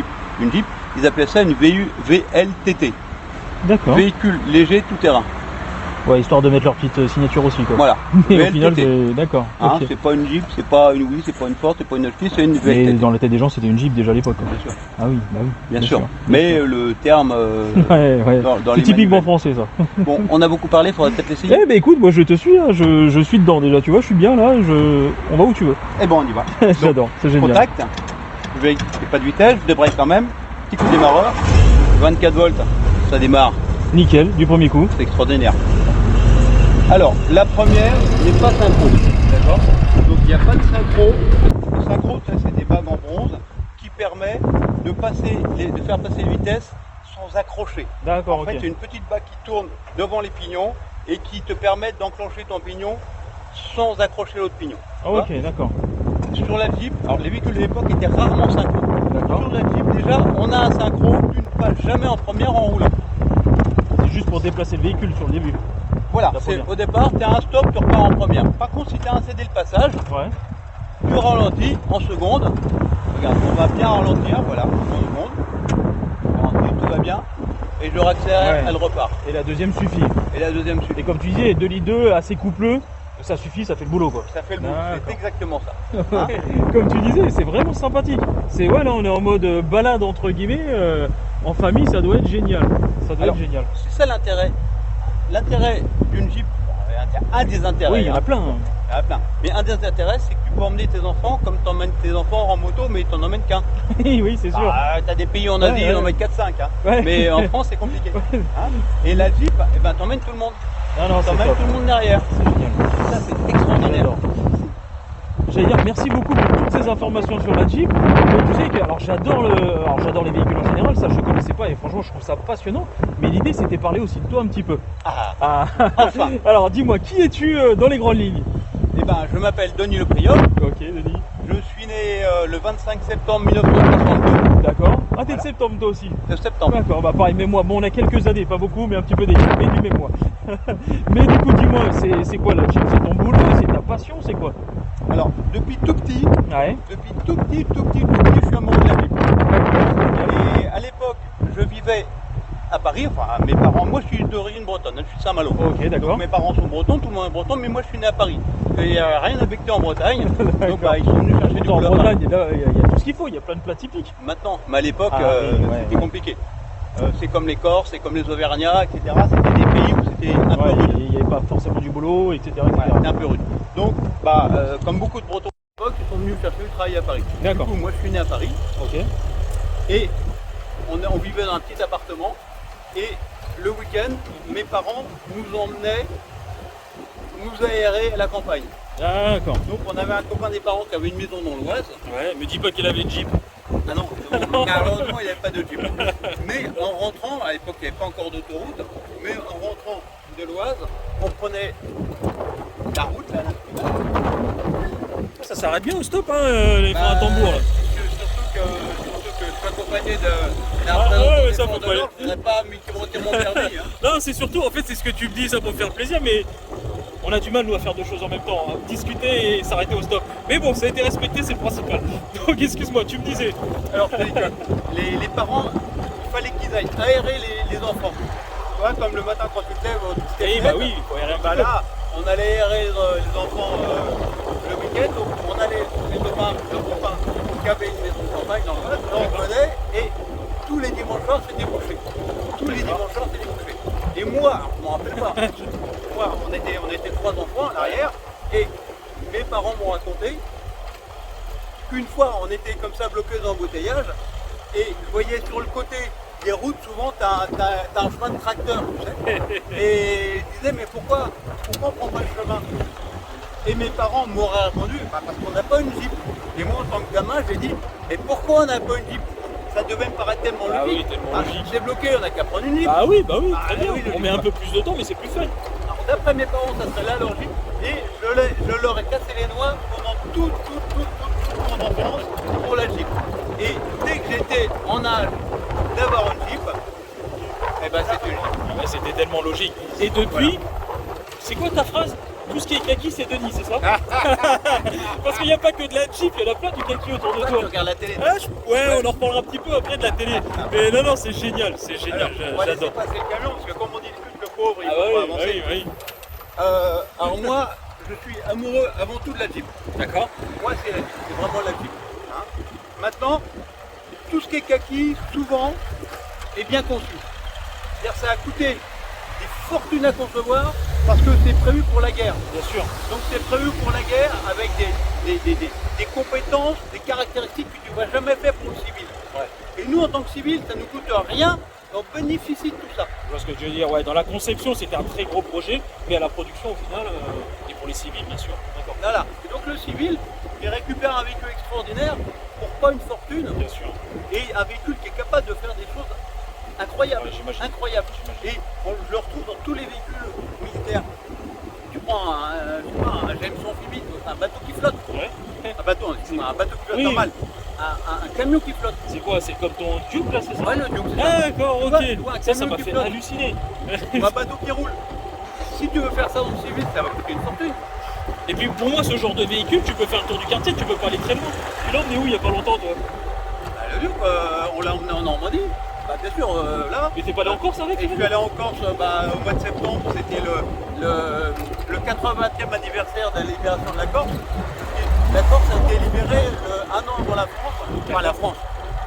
Jeep, ils appelaient ça une VLTT, D'accord. véhicule léger tout terrain. Ouais, histoire de mettre leur petite signature aussi, quoi. Voilà. Mais au final, VLTT. c'est. D'accord. Hein, ok. c'est pas une Jeep, c'est pas une Willys, c'est pas une Ford, c'est pas une Altis, c'est une Mais VLTT. dans la tête des gens, c'était une Jeep déjà à l'époque. quoi. Bien sûr. Ah oui, bah oui. Bien sûr. Mais le terme Ouais. dans C'est les typiquement manuels. français, ça. Bon, on a beaucoup parlé, il faudrait peut-être l'essayer. Eh ben écoute, moi je te suis, hein, je suis dedans déjà, tu vois, je suis bien là, on va où tu veux. Eh ben on y va. J'adore, c'est génial. Contact, je vais pas de vitesse, je débraye quand même, petit coup de démarreur, 24 volts, ça démarre, Nickel, du premier coup. c'est extraordinaire. Alors, la première n'est pas synchro, d'accord? Donc il n'y a pas de synchro. Le synchro, ça c'est des bagues en bronze qui permet de faire passer les vitesses sans accrocher. D'accord, En fait, il y a une petite bague qui tourne devant les pignons et qui te permet d'enclencher ton pignon sans accrocher l'autre pignon. Tu vois? Ok, d'accord. Sur la Jeep, alors les véhicules de l'époque étaient rarement synchro. D'accord. Sur la Jeep, déjà, on a un synchro, tu ne passes jamais en première en roulant. C'est juste pour déplacer le véhicule sur le début. Voilà, La première. au départ, tu as un stop, tu repars en première. Par contre, si tu as un cédé le passage, Ouais. tu ralentis en seconde. Regarde, on va bien ralentir, voilà, en seconde. Ralentis, tout va bien. Et je réaccélère, Ouais. elle repart. Et la deuxième suffit. Et la deuxième suit. Et comme tu disais, 2 litres 2 assez coupleux, ça suffit, ça fait le boulot quoi. Ça fait le bout, D'accord. c'est exactement ça. Hein? Comme tu disais, c'est vraiment sympathique. C'est ouais, là on est en mode balade entre guillemets, en famille, ça doit être génial. Ça doit Alors, être génial. C'est ça l'intérêt. L'intérêt d'une Jeep, un des intérêts. Oui, il y en a hein. plein. hein. Il y en a plein. Mais un des intérêts, c'est que tu peux emmener tes enfants comme tu emmènes tes enfants en moto, mais tu n'en emmènes qu'un. oui, c'est sûr. Ah, t'as des pays en Asie, Ouais, ils en ouais. emmènent 4-5. Hein. Ouais. Mais en France, c'est compliqué. Hein. Et la Jeep, eh ben, t'emmènes tout le monde. Non, non, c'est T'emmènes top. tout le monde derrière. C'est génial. Ça, c'est extraordinaire. J'adore. J'allais dire merci beaucoup pour toutes ces informations sur la Jeep. Donc, tu sais que alors j'adore les véhicules en général, ça je connaissais pas et franchement je trouve ça passionnant. Mais l'idée c'était de parler aussi de toi un petit peu. Ah, Ah. enfin. Alors dis-moi, qui es-tu dans les grandes lignes? Eh ben, je m'appelle Denis Le Priol. Ok, Denis. Je suis né le 25 septembre 1962. D'accord. Ah, t'es Voilà. de septembre toi aussi. De septembre. D'accord, bah pareil, mais moi, bon, on a quelques années, pas beaucoup, mais un petit peu d'écart, mais du même mois. Mais du coup, dis-moi, c'est quoi la Jeep? C'est ton boulot? C'est ta passion? C'est quoi? Alors, depuis tout petit, Ouais. je suis amoureux de la Jeep. Et à l'époque, je vivais à Paris, enfin mes parents, moi je suis d'origine bretonne, hein, je suis de Saint-Malo. Ok, d'accord. Donc mes parents sont bretons, tout le monde est breton, mais moi je suis né à Paris. Il n'y a rien affecté en Bretagne, D'accord. donc bah, ils sont venus chercher du En boulot à Paris. Bretagne, là, il y a tout ce qu'il faut, il y a plein de plats typiques. Maintenant, mais à l'époque, Ah, oui, ouais. c'était compliqué. C'est comme les Corses, c'est comme les Auvergnats, etc. C'était des pays où c'était un peu Ouais, rude. il n'y avait pas forcément du boulot, etc. Ouais, c'était un peu rude. Donc, bah, comme beaucoup de Bretons à l'époque, ils sont venus chercher du travail à Paris. D'accord. Du coup, moi je suis né à Paris Ok. et on vivait dans un petit appartement. Et le week-end, mes parents nous emmenaient nous aérer à la campagne. D'accord. Donc on avait un copain des parents qui avait une maison dans l'Oise. Ouais, me dis pas qu'il avait une Jeep. Ah non, malheureusement il n'y avait pas de Jeep. Mais en rentrant, à l'époque il n'y avait pas encore d'autoroute, mais en rentrant de l'Oise, on prenait la route, la nationale. Ça s'arrête bien au stop, hein, les freins à tambour là. Surtout que je suis pas accompagné d'un Ah, représentant ouais, des ça, forces faut de pas l'ordre, je n'aurais pas mis mon permis. Hein. Non, c'est surtout, en fait, c'est ce que tu me dis, ça pour me faire plaisir, mais on a du mal, nous, à faire deux choses en même temps, hein. Discuter et s'arrêter au stop. Mais bon, ça a été respecté, c'est le principal. Donc, excuse-moi, tu me disais. Alors, c'est que les parents, il fallait qu'ils aillent aérer les enfants. Tu vois, comme le matin quand tu te lèves, Eh bah oui, il faut aérer un bah petit peu. là, on allait aérer les enfants le week-end, donc on allait, les copains, le copain qui avait une maison de campagne dans le Val, là on venait et tous les dimanches soirs c'était bouché. Tous les dimanches soirs c'était bouché. Et moi, alors, je m'en rappelle pas, moi on était trois enfants à l'arrière et mes parents m'ont raconté qu'une fois on était comme ça bloqués dans l'embouteillage et je voyais sur le côté des routes, souvent, tu as un chemin de tracteur, tu sais. Et je disais, mais pourquoi on prend pas le chemin? Et mes parents m'auraient répondu, bah, parce qu'on n'a pas une Jeep. Et moi, en tant que gamin, j'ai dit, mais pourquoi on n'a pas une Jeep? Ça devait me paraître tellement Ah logique. oui, tellement logique. C'est bloqué, on n'a qu'à prendre une Jeep. Bah oui, Ah, très bien. oui, On met un peu plus de temps, mais c'est plus fun. Alors, d'après mes parents, ça serait là leur Jeep. Et je leur ai cassé les noix pendant toute mon enfance pour la Jeep. Et dès que j'étais en âge d'avoir une Jeep, eh ben c'est une Jeep. Ouais, c'était tellement logique. Et depuis, c'est quoi ta phrase? Tout ce qui est kaki, c'est Denis, c'est ça? Parce qu'il n'y a pas que de la Jeep, il y en a plein du kaki autour de Toi, toi. tu regardes la télé. Ah, ouais, on en reparlera un petit peu après de la télé. Mais non, c'est génial, Alors, on va laisser j'adore. passer le camion parce que comme on discute, le pauvre, il Ah ne ouais, faut pas oui, avancer. oui. Alors moi, je suis amoureux avant tout de la Jeep. D'accord. Moi, c'est la Jeep, c'est vraiment la Jeep. Hein. Maintenant, tout ce qui est kaki, souvent, est bien conçu. C'est-à-dire ça a coûté des fortunes à concevoir parce que c'est prévu pour la guerre. Bien sûr. Donc c'est prévu pour la guerre avec des compétences, des caractéristiques que tu ne vas jamais faire pour le civil. Ouais. Et nous, en tant que civil, ça ne nous coûte rien, on bénéficie de tout ça. Je vois ce que je veux dire. Ouais, dans la conception, c'était un très gros projet, mais à la production, au final, et pour les civils, bien sûr. D'accord. Voilà. Et donc le civil, il récupère un véhicule extraordinaire pour pas une fortune Bien sûr. et un véhicule qui est capable de faire des choses incroyables. Ouais, j'imagine. Incroyables. Et je le retrouve dans tous les véhicules militaires. Tu prends un Jameson amphibie, un bateau qui flotte. Ouais. Un bateau, excuse-moi, un bateau qui flotte Oui. normal. Un camion qui flotte. C'est quoi? C'est comme ton Duke là, c'est ça? Ouais, le Duke, c'est ça. Ah, d'accord, Tu ok. vois, tu vois, un Ça camion m'a qui fait flotte. halluciner. Ou un bateau qui roule. Si tu veux faire ça dans le civil, ça va coûter une fortune. Et puis pour moi, ce genre de véhicule, tu peux faire le tour du quartier, tu peux pas aller très loin. Tu l'as emmené où il y a pas longtemps, toi? Bah, le Duke, on l'a emmené en Normandie. Bah, bien sûr, là. Mais t'es pas allé en Corse avec? Et je suis allé en Corse au mois de septembre, c'était le 80e anniversaire de la libération de la Corse. Et la Corse a été libérée un an avant la France, enfin la France.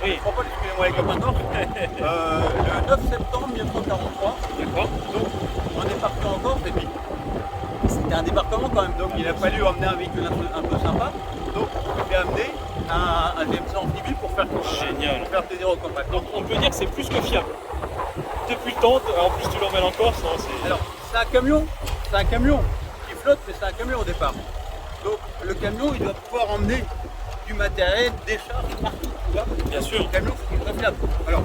Oui. Je crois pas, excusez-moi les copains corse. Le 9 septembre 1943. D'accord. Donc on est parti en Corse et puis c'était un débarquement quand même, donc il a fallu emmener un véhicule un peu sympa. Donc j'ai amené un Jameson amphibie pour faire Génial. pour faire plaisir aux copains. Donc on peut dire que c'est plus que fiable. Depuis le temps, en plus tu l'emmènes en Corse, non, c'est... Alors, c'est un camion qui flotte, mais c'est un camion au départ. Donc, le camion, il doit pouvoir emmener du matériel, des charges partout, tu vois. Bien sûr. Le camion, faut qu'il soit fiable. Alors,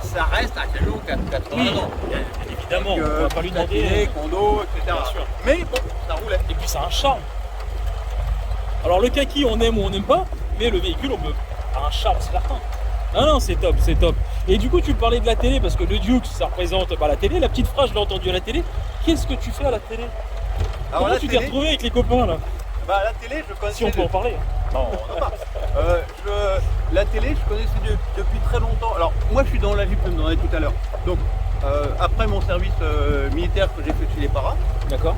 ça reste un camion qui a 80 ans. bien évidemment, Donc, on va pas lui demander... taquiner, condo, etc. Bien sûr. Mais bon, ça roulait. Et puis ça a un charme. Alors le kaki, on aime ou on n'aime pas, mais le véhicule, on peut... a un charme certain. Ah non, c'est top, c'est top. Et du coup, tu parlais de la télé, parce que le Duke, ça représente la télé. La petite phrase, je l'ai entendue à la télé. Qu'est-ce que tu fais à la télé? Alors, Comment la tu t'es télé, retrouvé avec les copains, là? bah, la télé, je connaissais. Si on peut en parler. Non, on en parle. La télé, je connaissais depuis très longtemps. Alors, moi, je suis dans la vie, comme on en a tout à l'heure. Donc, après mon service militaire que j'ai fait chez les paras, D'accord.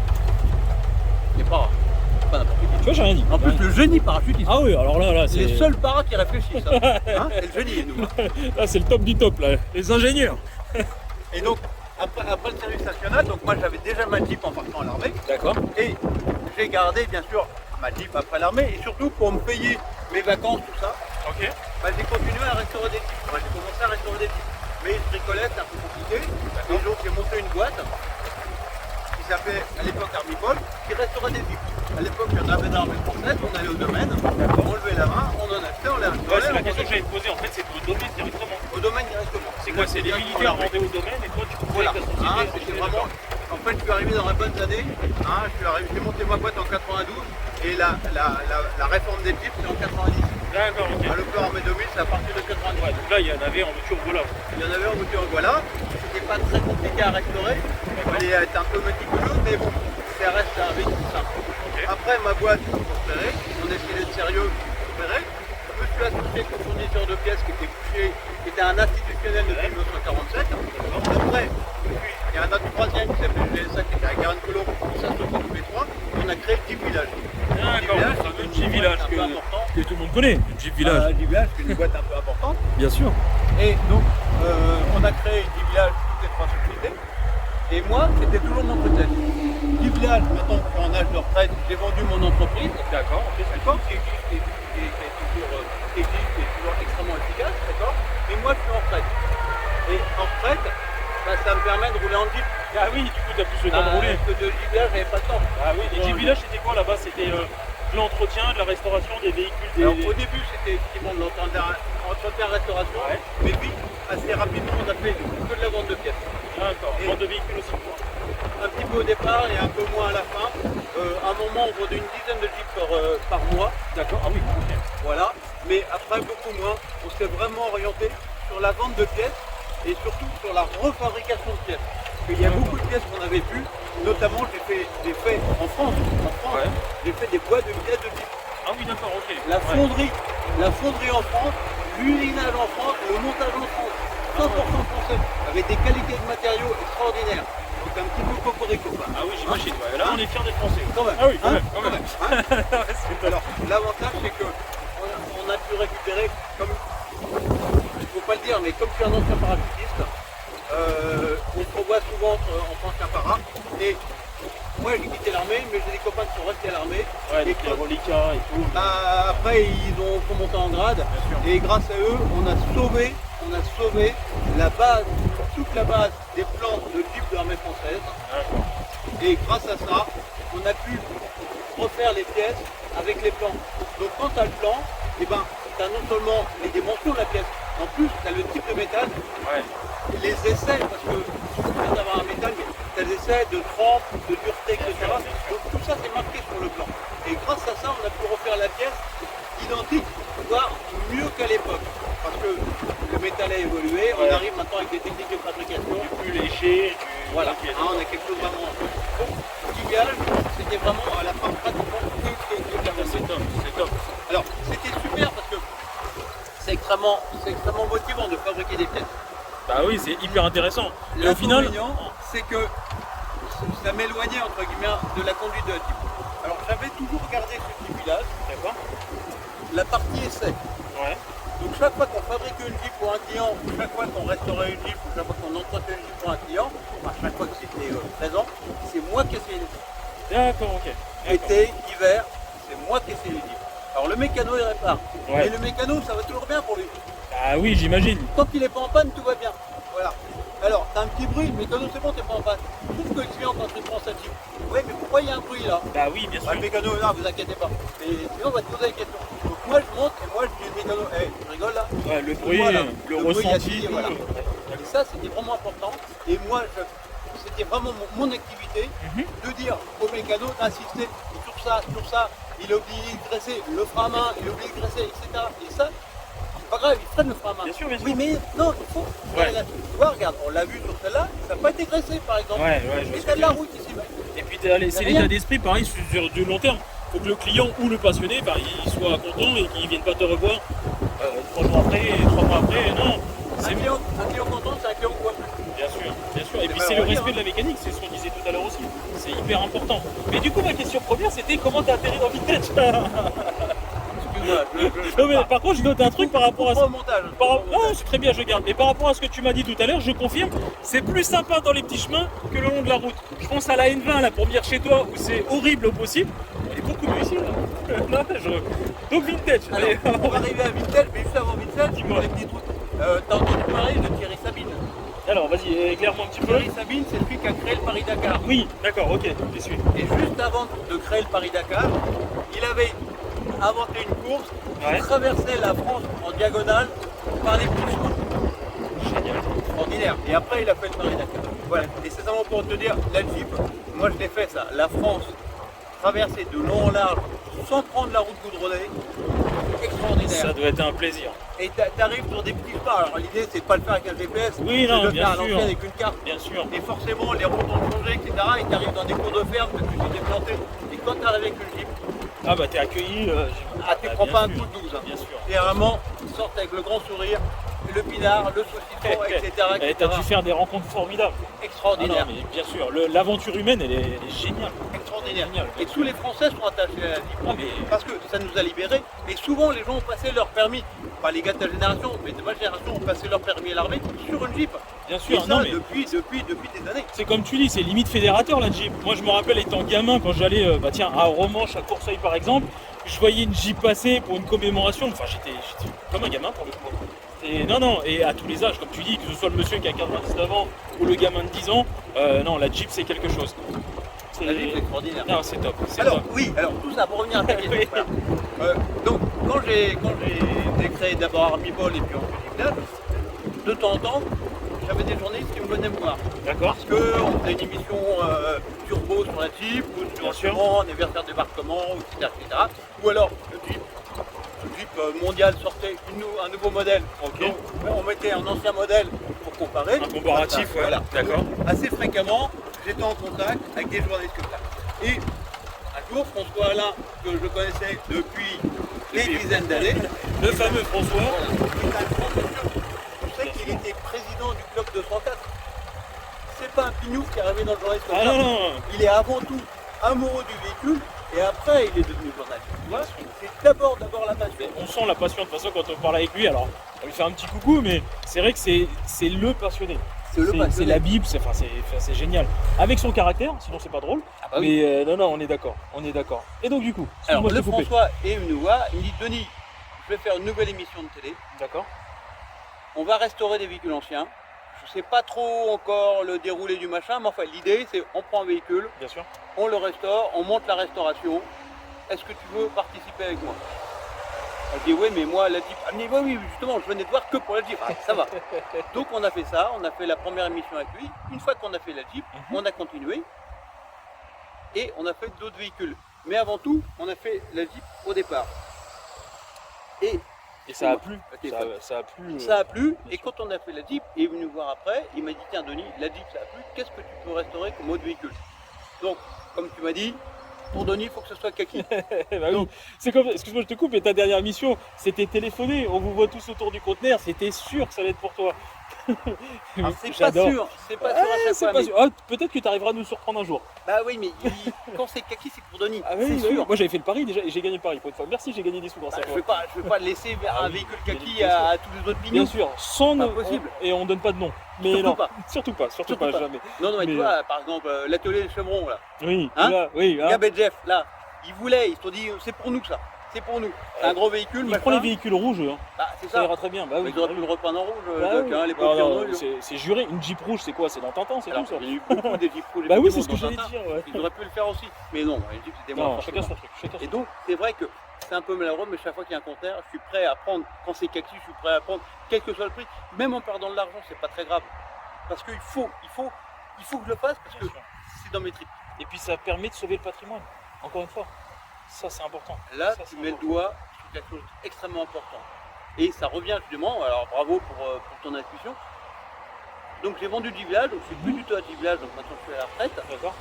les paras, pas n'importe qui. Tu vois, j'ai rien dit. En plus, le génie parachutiste. Ah oui, alors là, c'est... Les seuls paras qui réfléchissent. Hein, c'est le génie, nous. Hein. Là, c'est le top du top, là. Les ingénieurs. Et donc, après le service national, donc moi, j'avais déjà ma Jeep en partant à l'armée. D'accord. Et j'ai gardé, bien sûr, ma Jeep après l'armée. Et surtout, pour me payer mes vacances, tout ça, Ok. bah, j'ai continué à restaurer des Jeeps. J'ai commencé à restaurer des Jeeps. Mais je bricolais, c'est un peu compliqué. Et donc, j'ai monté une boîte qui s'appelait à l'époque Armipol, qui restaurait des Jeeps. À l'époque, il y en avait dans l'armée française, on allait au domaine, on levait la main, on en achetait, on les Ouais, restaurait. c'est la on question que vendait j'allais te poser. En fait, c'est au domaine directement. au domaine directement. C'est quoi? C'est les militaires vendaient au domaine et toi, tu pouvais Voilà, avec ta société. hein, c'était vraiment. En fait, je suis arrivé dans les bonnes années. Hein, j'ai monté ma boîte en 92 et la réforme des Jeeps, c'est en 90. D'accord, ok. Le Peur Armée 2000, c'est à partir de 90. Ouais, donc là, il y en avait en voiture voilà. Il y en avait en voiture, voilà. C'était pas très compliqué à restaurer. Il fallait être un peu méticuleux, mais bon, ça reste un véhicule simple. Après, ma boîte, on est chez les sérieux, je me suis associé avec le fournisseur de pièces qui était couché, qui était un institutionnel depuis 1947. Après, il y a un autre troisième qui s'appelle GSA qui était à Garenne-Colomb, qui s'associe tous les trois. On a créé le Jeep Village. D'accord, le Jeep Village que tout le monde connaît, le Jeep Village. Le Jeep Village, c'est une boîte un peu importante. Bien sûr. Et donc, on a créé le Jeep Village, toutes les trois sociétés. Et moi, c'était toujours mon projet. Jeep Village, maintenant que je suis en âge de retraite, j'ai vendu mon entreprise. D'accord, ok. D'accord, qui existe, qui est toujours extrêmement efficace, d'accord. Et moi, je suis en retraite. Et en retraite, bah, ça me permet de rouler en Jeep. Ah oui, du coup, tu as plus le temps de rouler. Parce que de Jeep Village, j'avais pas de temps. Ah oui, et Jeep Village, c'était quoi là-bas? C'était de l'entretien, de la restauration des véhicules Alors, au début, c'était effectivement de l'entretien-restauration, mais puis, assez rapidement, on a fait que de la vente de pièces. D'accord, vente de véhicules aussi. Un petit peu au départ et un peu moins à la fin. À un moment, on vendait une dizaine de Jeeps par mois. D'accord, ah oui, ok. Voilà, mais après beaucoup moins. On s'est vraiment orienté sur la vente de pièces et surtout sur la refabrication de pièces. Parce qu'il y a beaucoup de pièces qu'on avait vues, notamment j'ai fait en France, j'ai fait des boîtes de pièces de Jeep. Ah oui, d'accord, ok. La fonderie en France, l'usinage en France, le montage en France, 100% français, avec des qualités de matériaux extraordinaires. Donc un petit peu cocorico. Ah oui, j'imagine. Ouais. Là, on est fiers des Français. Quand même. Ah oui, quand même. Alors, l'avantage, c'est que on a pu récupérer, comme il ne faut pas le dire, mais comme je suis un ancien parachutiste, on se revoit souvent en tant qu'un para. Et moi, j'ai quitté l'armée, mais j'ai des copains qui sont restés à l'armée. Ouais, des reliquats et tout. Après, ils ont remonté en grade. Et grâce à eux, on a sauvé la base, toute la base des plans de Jeep de l'armée française. Et grâce à ça, on a pu refaire les pièces avec les plans. Donc quand tu as le plan, eh ben, tu as non seulement les dimensions de la pièce, en plus tu as le type de métal, les essais, parce que c'est bien d'avoir un métal, mais tu as des essais de trempe, de dureté, etc. Donc tout ça c'est marqué sur le plan. Et grâce à ça, on a pu refaire la pièce identique, voire mieux qu'à l'époque. Parce que le métal a évolué, on arrive maintenant avec des techniques de fabrication. Plus léger, voilà, on a quelque chose vraiment. L'idéal, c'était vraiment à la fin pratiquement c'est top. Alors, c'était super parce que c'est extrêmement motivant de fabriquer des pièces. Bah oui, c'est hyper intéressant. Et au final, c'est que ça m'éloignait entre guillemets de la conduite de la Jeep. Alors, j'avais toujours regardé ce Jeep Village, la partie essai. Donc chaque fois qu'on fabriquait une Jeep pour un client, ou chaque fois qu'on restaurait une Jeep, ou chaque fois qu'on entretenait une Jeep pour un client, à chaque fois que c'était présent, c'est moi qui essayais les Jeeps. D'accord, ok. Été, hiver, c'est moi qui essayais les Jeeps. Alors le mécano il répare, mais le mécano ça va toujours bien pour lui. Ah oui, j'imagine. Tant qu'il n'est pas en panne, tout va bien. Voilà. Alors, t'as un petit bruit, le mécano c'est bon, t'es pas en panne. Sauf que le client quand il prend sa Jeep, ouais mais pourquoi il y a un bruit là? Bah oui, bien sûr. Le mécano, non, vous inquiétez pas. Et sinon on va te poser des questions. Donc moi je monte et moi je dis au mécano, tu rigoles là? Ouais, le bruit, le ressenti. Voilà. Et ça c'était vraiment important. Et moi c'était vraiment mon activité de dire au mécano d'insister sur ça, il a oublié de graisser le frein à main, il a oublié de graisser, etc. Et ça, c'est pas grave, il freine le frein à main. Bien sûr. Oui, mais non, il faut. Tu vois, regarde, on l'a vu sur celle-là, ça n'a pas été graissé par exemple. Et t'as de la route ici. Et puis c'est l'état d'esprit, pareil, sur du long terme. Il faut que le client ou le passionné, il soit content et qu'il ne vienne pas te revoir 3 jours après, 3 mois après. Non. Un client content, c'est un client quoi. Bien sûr. Et puis c'est le respect de la mécanique, c'est ce qu'on disait tout à l'heure aussi. C'est hyper important. Mais du coup, ma question première, c'était comment t'as atterri dans Vintage. Non, mais par contre, je note un truc par rapport à ça. Non, c'est très bien, je garde. Mais par rapport à ce que tu m'as dit tout à l'heure, je confirme, c'est plus sympa dans les petits chemins que le long de la route. Je pense à la N20 là pour venir chez toi où c'est horrible au possible. Elle est beaucoup mieux ici là. Donc Vintage. Allez, on va arriver à Vintage, mais juste avant Vintage, dis-moi les petits trucs. T'as entendu parler de Thierry Sabine? Alors vas-y, éclaire-moi un petit peu. Thierry Sabine, c'est celui qui a créé le Paris-Dakar. Oui, d'accord, ok, je suis. Et juste avant de créer le Paris-Dakar, il avait inventé une course qui traversait la France en diagonale par les petits chemins. Génial. Extraordinaire. Et après, il a fait le Paris-Dakar. Voilà. Et c'est vraiment pour te dire, la Jeep, moi je l'ai fait ça. La France traversée de long en large sans prendre la route goudronnée. extraordinaire. Ça doit être un plaisir. Et t'arrives sur des petits chemins. Alors l'idée c'est de pas le faire avec un GPS, Oui, c'est non, de le bien faire à sûr. l'ancienne avec une carte. Bien sûr. Et forcément les routes ont changé, etc. Et t'arrives dans des cours de ferme parce que tu t'es planté. Et quand t'arrives avec une Jeep, Ah bah t'es accueilli. tu bah, prends bien pas un sûr, coup de 12. Hein. Bien sûr. Et vraiment, ils sortent avec le grand sourire, le pinard, le saucisson, etc. Et t'as dû faire des rencontres formidables. Ah non, Extraordinaire. mais bien sûr, l'aventure humaine, elle est géniale. Extraordinaire. Génial, bien Et tous les Français sont attachés à la Jeep. Ah, mais Parce que ça nous a libérés. Et souvent, les gens ont passé leur permis. Pas les gars de ta génération, mais de ma génération ont passé leur permis à l'armée sur une Jeep. bien Et sûr, ça, non mais depuis des années. c'est comme tu dis, c'est limite fédérateur la Jeep. Moi je me rappelle étant gamin quand j'allais à Romanche, à Courseulles par exemple, je voyais une Jeep passer pour une commémoration. Enfin j'étais comme un gamin pour le coup. Non, et à tous les âges, comme tu dis, que ce soit le monsieur qui a 99 ans ou le gamin de 10 ans, non, la Jeep c'est quelque chose. La Jeep, c'est extraordinaire. Non, c'est top. C'est Alors, top. oui, alors tout ça pour revenir à ta question. Oui. Voilà. Donc, quand j'ai créé d'abord Armibol et puis ensuite Ignat, de temps en temps, j'avais des journalistes qui me venaient me voir. D'accord. Parce qu'on faisait une émission turbo sur la Jeep, ou Bien sur sûr. le anniversaire de débarquement, etc., etc. Ou alors, le Jeep mondial sortait un nouveau modèle. Ok. Donc, on mettait un ancien modèle pour comparer. Un comparatif, ouais. Voilà. D'accord. Assez fréquemment, j'étais en contact avec des journalistes comme ça. Et un jour, François Alain, que je connaissais depuis des dizaines d'années, Le fameux François. voilà, c'est un grand monsieur. Je sais qu'il était président du club 204. C'est pas un pignouf qui est arrivé dans le journalisme comme Ah ça. non, non. Il est avant tout amoureux du véhicule et après il est devenu journaliste. Tu vois, c'est d'abord la passion. On sent la passion de toute façon quand on parle avec lui. Alors, on lui fait un petit coucou, mais c'est vrai que c'est le passionné. C'est le passionné. C'est la Bible, c'est génial. Avec son caractère, sinon c'est pas drôle. Ah bah oui. Mais non, on est d'accord. On est d'accord. Et donc du coup, Alors excuse-moi, je le t'ai coupé. François est venu voir, il me dit Denis, je vais faire une nouvelle émission de télé. D'accord. On va restaurer des véhicules anciens. Je sais pas trop encore le déroulé du machin, mais enfin l'idée c'est on prend un véhicule, Bien sûr. on le restaure, on monte la restauration. Est-ce que tu veux participer avec moi? Elle dit oui, mais moi la Jeep. Elle me dit oui, justement, je venais te voir que pour la Jeep. Ah, ça va. Donc on a fait ça, on a fait la première émission avec lui. Une fois qu'on a fait la Jeep, on a continué et on a fait d'autres véhicules. Mais avant tout, on a fait la Jeep au départ. Et Et ça a plu. Ok, Ça a plu. ça a plu, bien et sûr. quand on a fait la Jeep, il est venu voir après, il m'a dit tiens Denis, la Jeep ça a plu, qu'est-ce que tu peux restaurer comme autre véhicule? Donc, comme tu m'as dit, pour Denis, il faut que ce soit kaki. Bah oui. C'est comme, excuse-moi, je te coupe, mais ta dernière mission, c'était téléphoné. On vous voit tous autour du conteneur. C'était sûr que ça allait être pour toi. Alors, c'est pas J'adore. sûr, c'est pas Ouais, sûr à chaque c'est fois. pas mais- sûr. Ah, peut-être que tu arriveras à nous surprendre un jour. Bah oui, mais quand c'est kaki, c'est pour Denis, Ah oui, c'est oui, sûr. oui. Moi j'avais fait le pari déjà et j'ai gagné le pari pour une fois. Merci, j'ai gagné des sous grâce Bah, à je toi. vais pas laisser vers Ah un oui, véhicule bien kaki sûr. à tous les autres Bien pignons. sûr, sans Pas ne- possible. et on donne pas de nom. Mais Surtout non, pas. surtout pas, Surtout pas, pas. jamais. Non, non, mais Mais, tu vois, par exemple, l'atelier des chevrons, là, Oui, Hein là, oui. Hein. Gab et Jeff, là, ils voulaient, ils se sont dit, c'est pour nous ça, c'est pour nous. C'est un gros véhicule, Il machin. prend les véhicules rouges, hein. Bah, c'est Ça ça. ira très bien. Bah oui, Ils auraient bah pu oui. le reprendre en rouge, Bah Doc, oui. hein, les Non, paupières non, rouges. c'est juré, une Jeep rouge, c'est quoi? C'est dans Tintin, c'est Alors, tout ça. il y a eu beaucoup des Jeep rouges. Bah oui, c'est effectivement, ce que dans j'allais Tintin. dire. Ouais. Ils auraient pu le faire aussi. Mais non, les Jeep c'était moins Non, forcément. chacun son truc. Chacun son Et truc. donc, c'est vrai que c'est un peu malheureux, mais chaque fois qu'il y a un conteneur, je suis prêt à prendre, quand c'est kaki, je suis prêt à prendre, quel que soit le prix, même en perdant de l'argent, c'est pas très grave. Parce qu'il faut que je le fasse, parce que Bien sûr. c'est dans mes tripes. Et puis ça permet de sauver le patrimoine. Encore une fois, ça c'est important. Là, Ça, tu c'est mets le important. doigt sur quelque chose d'extrêmement important. Et ça revient justement, alors bravo pour ton intuition. Donc j'ai vendu 10 villages, donc je suis plus du tout à 10 villages, donc maintenant je suis à la retraite. D'accord.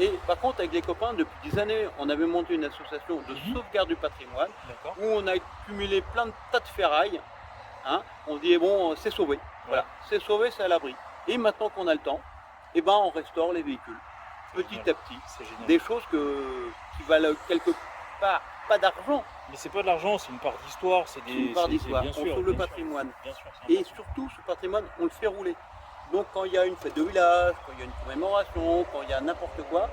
Et par contre, avec les copains, depuis des années, on avait monté une association de sauvegarde du patrimoine D'accord. où on a accumulé plein de tas de ferrailles. Hein. On dit, bon, c'est sauvé. Voilà, c'est sauvé, c'est à l'abri. Et maintenant qu'on a le temps, eh ben, on restaure les véhicules, petit Génial. à petit. C'est génial. Des choses qui valent quelque part pas d'argent, Mais c'est pas de l'argent, c'est une part d'histoire, c'est des. c'est une part c'est- d'histoire. bien On sûr, sauve le bien sûr. patrimoine. Bien sûr, c'est Et important. surtout, ce patrimoine, on le fait rouler. Donc quand il y a une fête de village, quand il y a une commémoration, quand il y a n'importe quoi,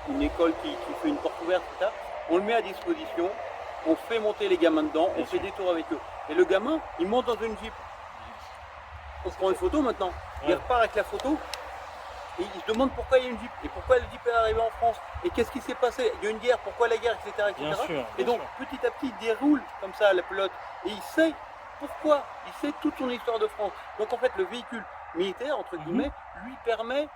une école qui fait une porte ouverte, etc., on le met à disposition, on fait monter les gamins dedans, Bien on fait sûr. des tours avec eux. Et le gamin, il monte dans une Jeep. On prend une photo maintenant, il Ouais. repart avec la photo, et il se demande pourquoi il y a une Jeep, et pourquoi la Jeep est arrivée en France, et qu'est-ce qui s'est passé, il y a une guerre, pourquoi la guerre, etc. etc. Bien sûr. Et bien donc, sûr. petit à petit, il déroule comme ça la pelote. Et il sait pourquoi. Il sait toute son histoire de France. Donc, en fait, le véhicule militaire, entre guillemets, lui permet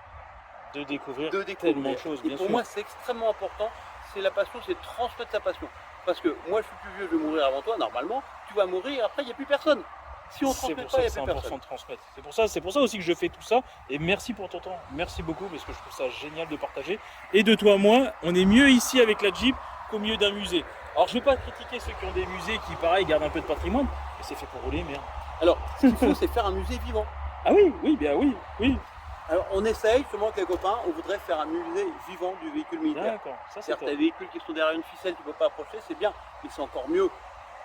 De découvrir de découvrir. tellement de choses, Et bien pour sûr. moi, c'est extrêmement important. C'est la passion, c'est de transmettre sa passion. Parce que moi je suis plus vieux, je vais mourir avant toi, normalement, tu vas mourir, après il n'y a plus personne. Si on ne C'est transmet pour pas, ça il que n'y a c'est plus important personne. de transmettre. C'est pour ça aussi que je fais tout ça. Et merci pour ton temps. Merci beaucoup parce que je trouve ça génial de partager. Et de toi à moi, on est mieux ici avec la Jeep qu'au milieu d'un musée. Alors je ne vais pas critiquer ceux qui ont des musées qui, pareil, gardent un peu de patrimoine. Mais c'est fait pour rouler, merde. Alors, ce qu'il faut, c'est faire un musée vivant. Ah oui, oui, bien oui, oui. Alors, on essaye, justement, avec les copains, on voudrait faire un musée vivant du véhicule militaire. D'accord, ça c'est C'est-à-dire top. que les véhicules qui sont derrière une ficelle, tu ne peux pas approcher, c'est bien. Mais c'est encore mieux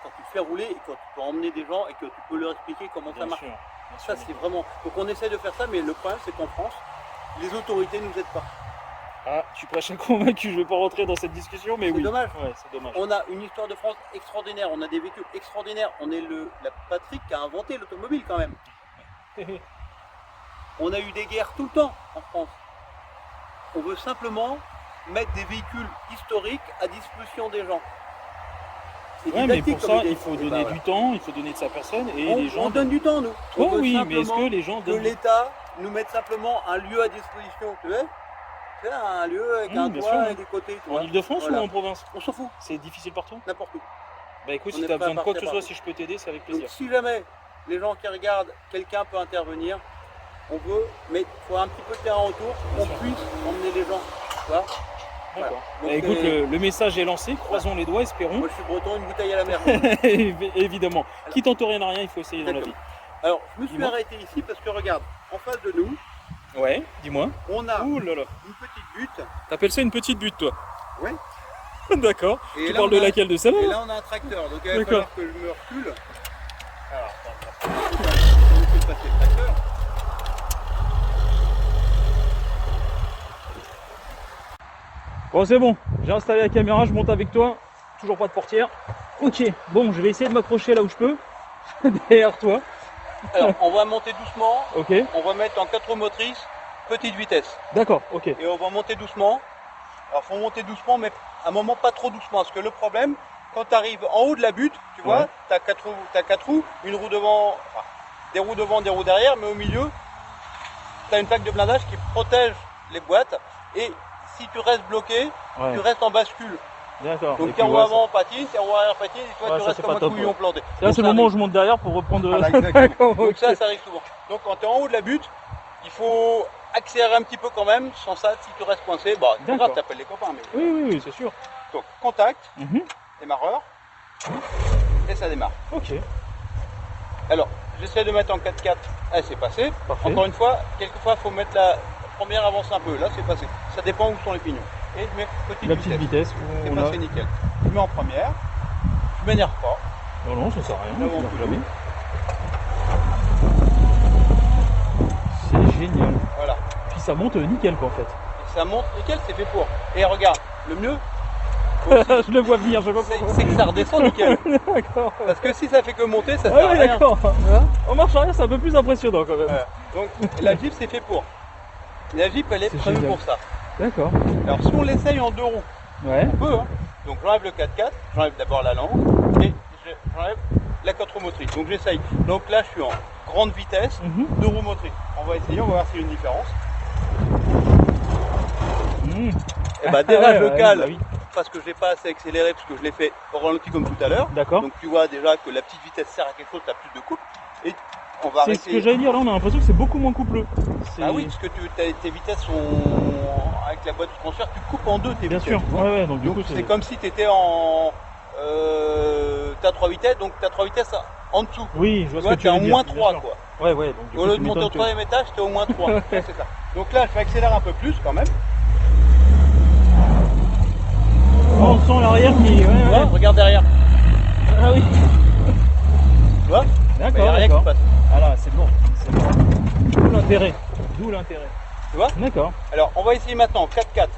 quand tu fais rouler et quand tu peux emmener des gens et que tu peux leur expliquer comment ça Bien marche. sûr. Bien Ça, sûr. c'est vraiment. Donc, on essaie de faire ça, mais le problème, c'est qu'en France, les autorités ne nous aident pas. Ah, tu prêches un convaincu, je ne vais pas rentrer dans cette discussion, mais C'est oui. dommage. Ouais, c'est dommage. On a une histoire de France extraordinaire, on a des véhicules extraordinaires. On est la patrie qui a inventé l'automobile quand même. On a eu des guerres tout le temps en France. On veut simplement mettre des véhicules historiques à disposition des gens. C'est Ouais, mais didactique pour comme ça, idée. il faut Et donner bah, du temps, il faut donner de sa personne et on, les gens. on donne du temps, nous. Toi, On veut oui, mais est-ce simplement que les gens que donnent. l'État nous mette simplement un lieu à disposition, tu vois. Tu sais, un lieu avec un bien toit sûr. et des côtés, tu En vois. Ile-de-France Voilà. ou en province? On s'en fout, C'est difficile partout? n'importe où. Bah écoute, On si est tu as prêt à besoin de quoi que ce partir soit, partout. si je peux t'aider, c'est avec Donc plaisir. si jamais les gens qui regardent, quelqu'un peut intervenir, on veut, mais il faut un petit peu de terrain autour, Bien qu'on sûr. puisse emmener les gens. Tu vois. Voilà. D'accord. Donc, Bah, écoute, le message est lancé, croisons les doigts, espérons. Moi je suis breton, une bouteille à la mer. Évidemment. Qui tente rien à rien, il faut essayer dans la vie. Alors je me suis Dis-moi. arrêté ici parce que regarde, en face de nous, Ouais, dis-moi. on a Ouh là là. une petite butte. T'appelles ça une petite butte, toi? Ouais. D'accord. Et Tu là, parles on de a- laquelle? De celle-là? Et là on a un tracteur, donc il va D'accord. falloir que je me recule. Alors, attends, on essaie de passer le tracteur. Bon, c'est bon. J'ai installé la caméra, je monte avec toi. Toujours pas de portière. Ok. Bon, je vais essayer de m'accrocher là où je peux. Derrière toi. Alors on va monter doucement, Ok. on va mettre en 4 roues motrices, petite vitesse. D'accord, ok. Et on va monter doucement. Alors faut monter doucement, mais à un moment pas trop doucement, parce que le problème, quand tu arrives en haut de la butte, tu vois, Ouais. tu as 4 roues, une roue devant, enfin, des roues devant, des roues derrière, mais au milieu, tu as une plaque de blindage qui protège les boîtes. Et si tu restes bloqué, Ouais. tu restes en bascule. D'accord. Et Donc puis, tes roues ouais, avant patine, tes roues arrière patine, et toi Ouais, tu ça, restes c'est comme pas un top, couillon ouais. planté. Là, Donc, c'est le ça moment où arrive. je monte derrière pour reprendre. Voilà, exactement. D'accord, Donc ok. ça arrive souvent. Donc quand tu es en haut de la butte, il faut accélérer un petit peu quand même. Sans ça, si tu restes coincé, bah, c'est pas D'accord. grave, t'appelles les copains. Mais... Oui, oui, oui, c'est sûr. Donc contact, Mhm. démarreur, et ça démarre. Ok. Alors, j'essaie de mettre en 4x4, ah, c'est passé. Parfait. Encore une fois, quelquefois, il faut mettre la première avance un peu. Là, c'est passé. Ça dépend où sont les pignons. Et je mets petite La petite vitesse. C'est on a- passé nickel. Je mets en première, je m'énerve pas. Non, non, ça sert à rien. Là, on tu peut l'as jamais. C'est génial. Voilà. Puis ça monte nickel, quoi, en fait. Et ça monte nickel, c'est fait pour. Et regarde, le mieux, Je le vois venir, je sais pas pourquoi. c'est que ça redescend nickel. D'accord. Parce que si ça fait que monter, ça Ah sert à ouais, rien. d'accord. En marche arrière, c'est un peu plus impressionnant, quand même. Voilà. Donc la Jeep c'est fait pour. La Jeep elle est C'est prévue génial. pour ça. D'accord. Alors si on l'essaye en 2 roues, Ouais. on peut. Hein. Donc j'enlève le 4x4, j'enlève d'abord la lampe et j'enlève la 4 roues motrices. Donc j'essaye. Donc là je suis en grande vitesse, Mhm. 2 roues motrices. On va essayer, on va voir s'il y a une différence. Mhm. Et bah déjà Ah ouais, je ouais, cale bah oui. parce que je n'ai pas assez accéléré parce que je l'ai fait au ralenti comme tout à l'heure. D'accord. Donc tu vois déjà que la petite vitesse sert à quelque chose, tu as plus de couple. Et on va C'est arrêter. ce que j'allais dire, là on a l'impression que c'est beaucoup moins coupleux. C'est- Ah oui, parce que tes vitesses sont avec la boîte de transfert, tu coupes en deux tes Bien vitesses. sûr, tu vois. ouais, ouais, donc du Donc coup c'est comme si tu étais en. T'as 3 vitesses, donc t'as 3 vitesses en dessous. Oui, je Tu vois ce vois, que tu t'es veux en dire. moins bien 3 sûr. quoi. Ouais, ouais, donc du Au coup, lieu tu de monter au m'étonnes que- 3ème étage, t'es au moins 3. Ouais, c'est ça. Donc là, je vais accélérer un peu plus quand même. Oh, on sent l'arrière qui. Ouais, Tu vois, ouais. regarde derrière. Ah oui. Tu vois, il n'y D'accord, a rien qui d'accord. passe. Ah là, c'est bon. C'est bon. D'où l'intérêt. D'où l'intérêt. Tu vois. D'accord. Alors, on va essayer maintenant 4x4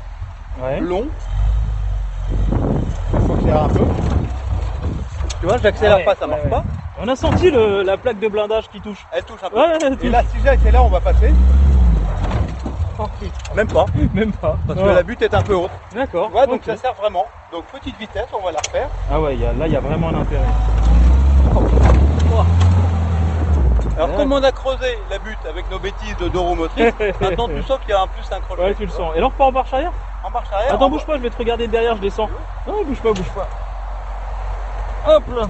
Ouais. long. Il faut accélérer un peu. Tu vois, j'accélère Ah ouais, pas, ça ouais, marche ouais. pas. On a senti la plaque de blindage qui touche. Elle touche un peu. Ouais, elle Et touche. là, si j'accélère, on va passer. Oh, putain. Même pas. Même pas. Parce Oh. que la butte est un peu haute. D'accord. Tu vois, donc ok. ça sert vraiment. Donc petite vitesse, on va la refaire. Ah ouais, là il y a vraiment un intérêt. Alors Ouais. comme on a creusé la butte avec nos bêtises de 2 roues motrices, maintenant tu sens qu'il y a un plus un crochet. Ouais, tu le sens. Et alors, pas en marche arrière? En marche arrière. Attends, on bouge pas, je vais te regarder derrière, je descends. Non, bouge pas, bouge pas. Hop là.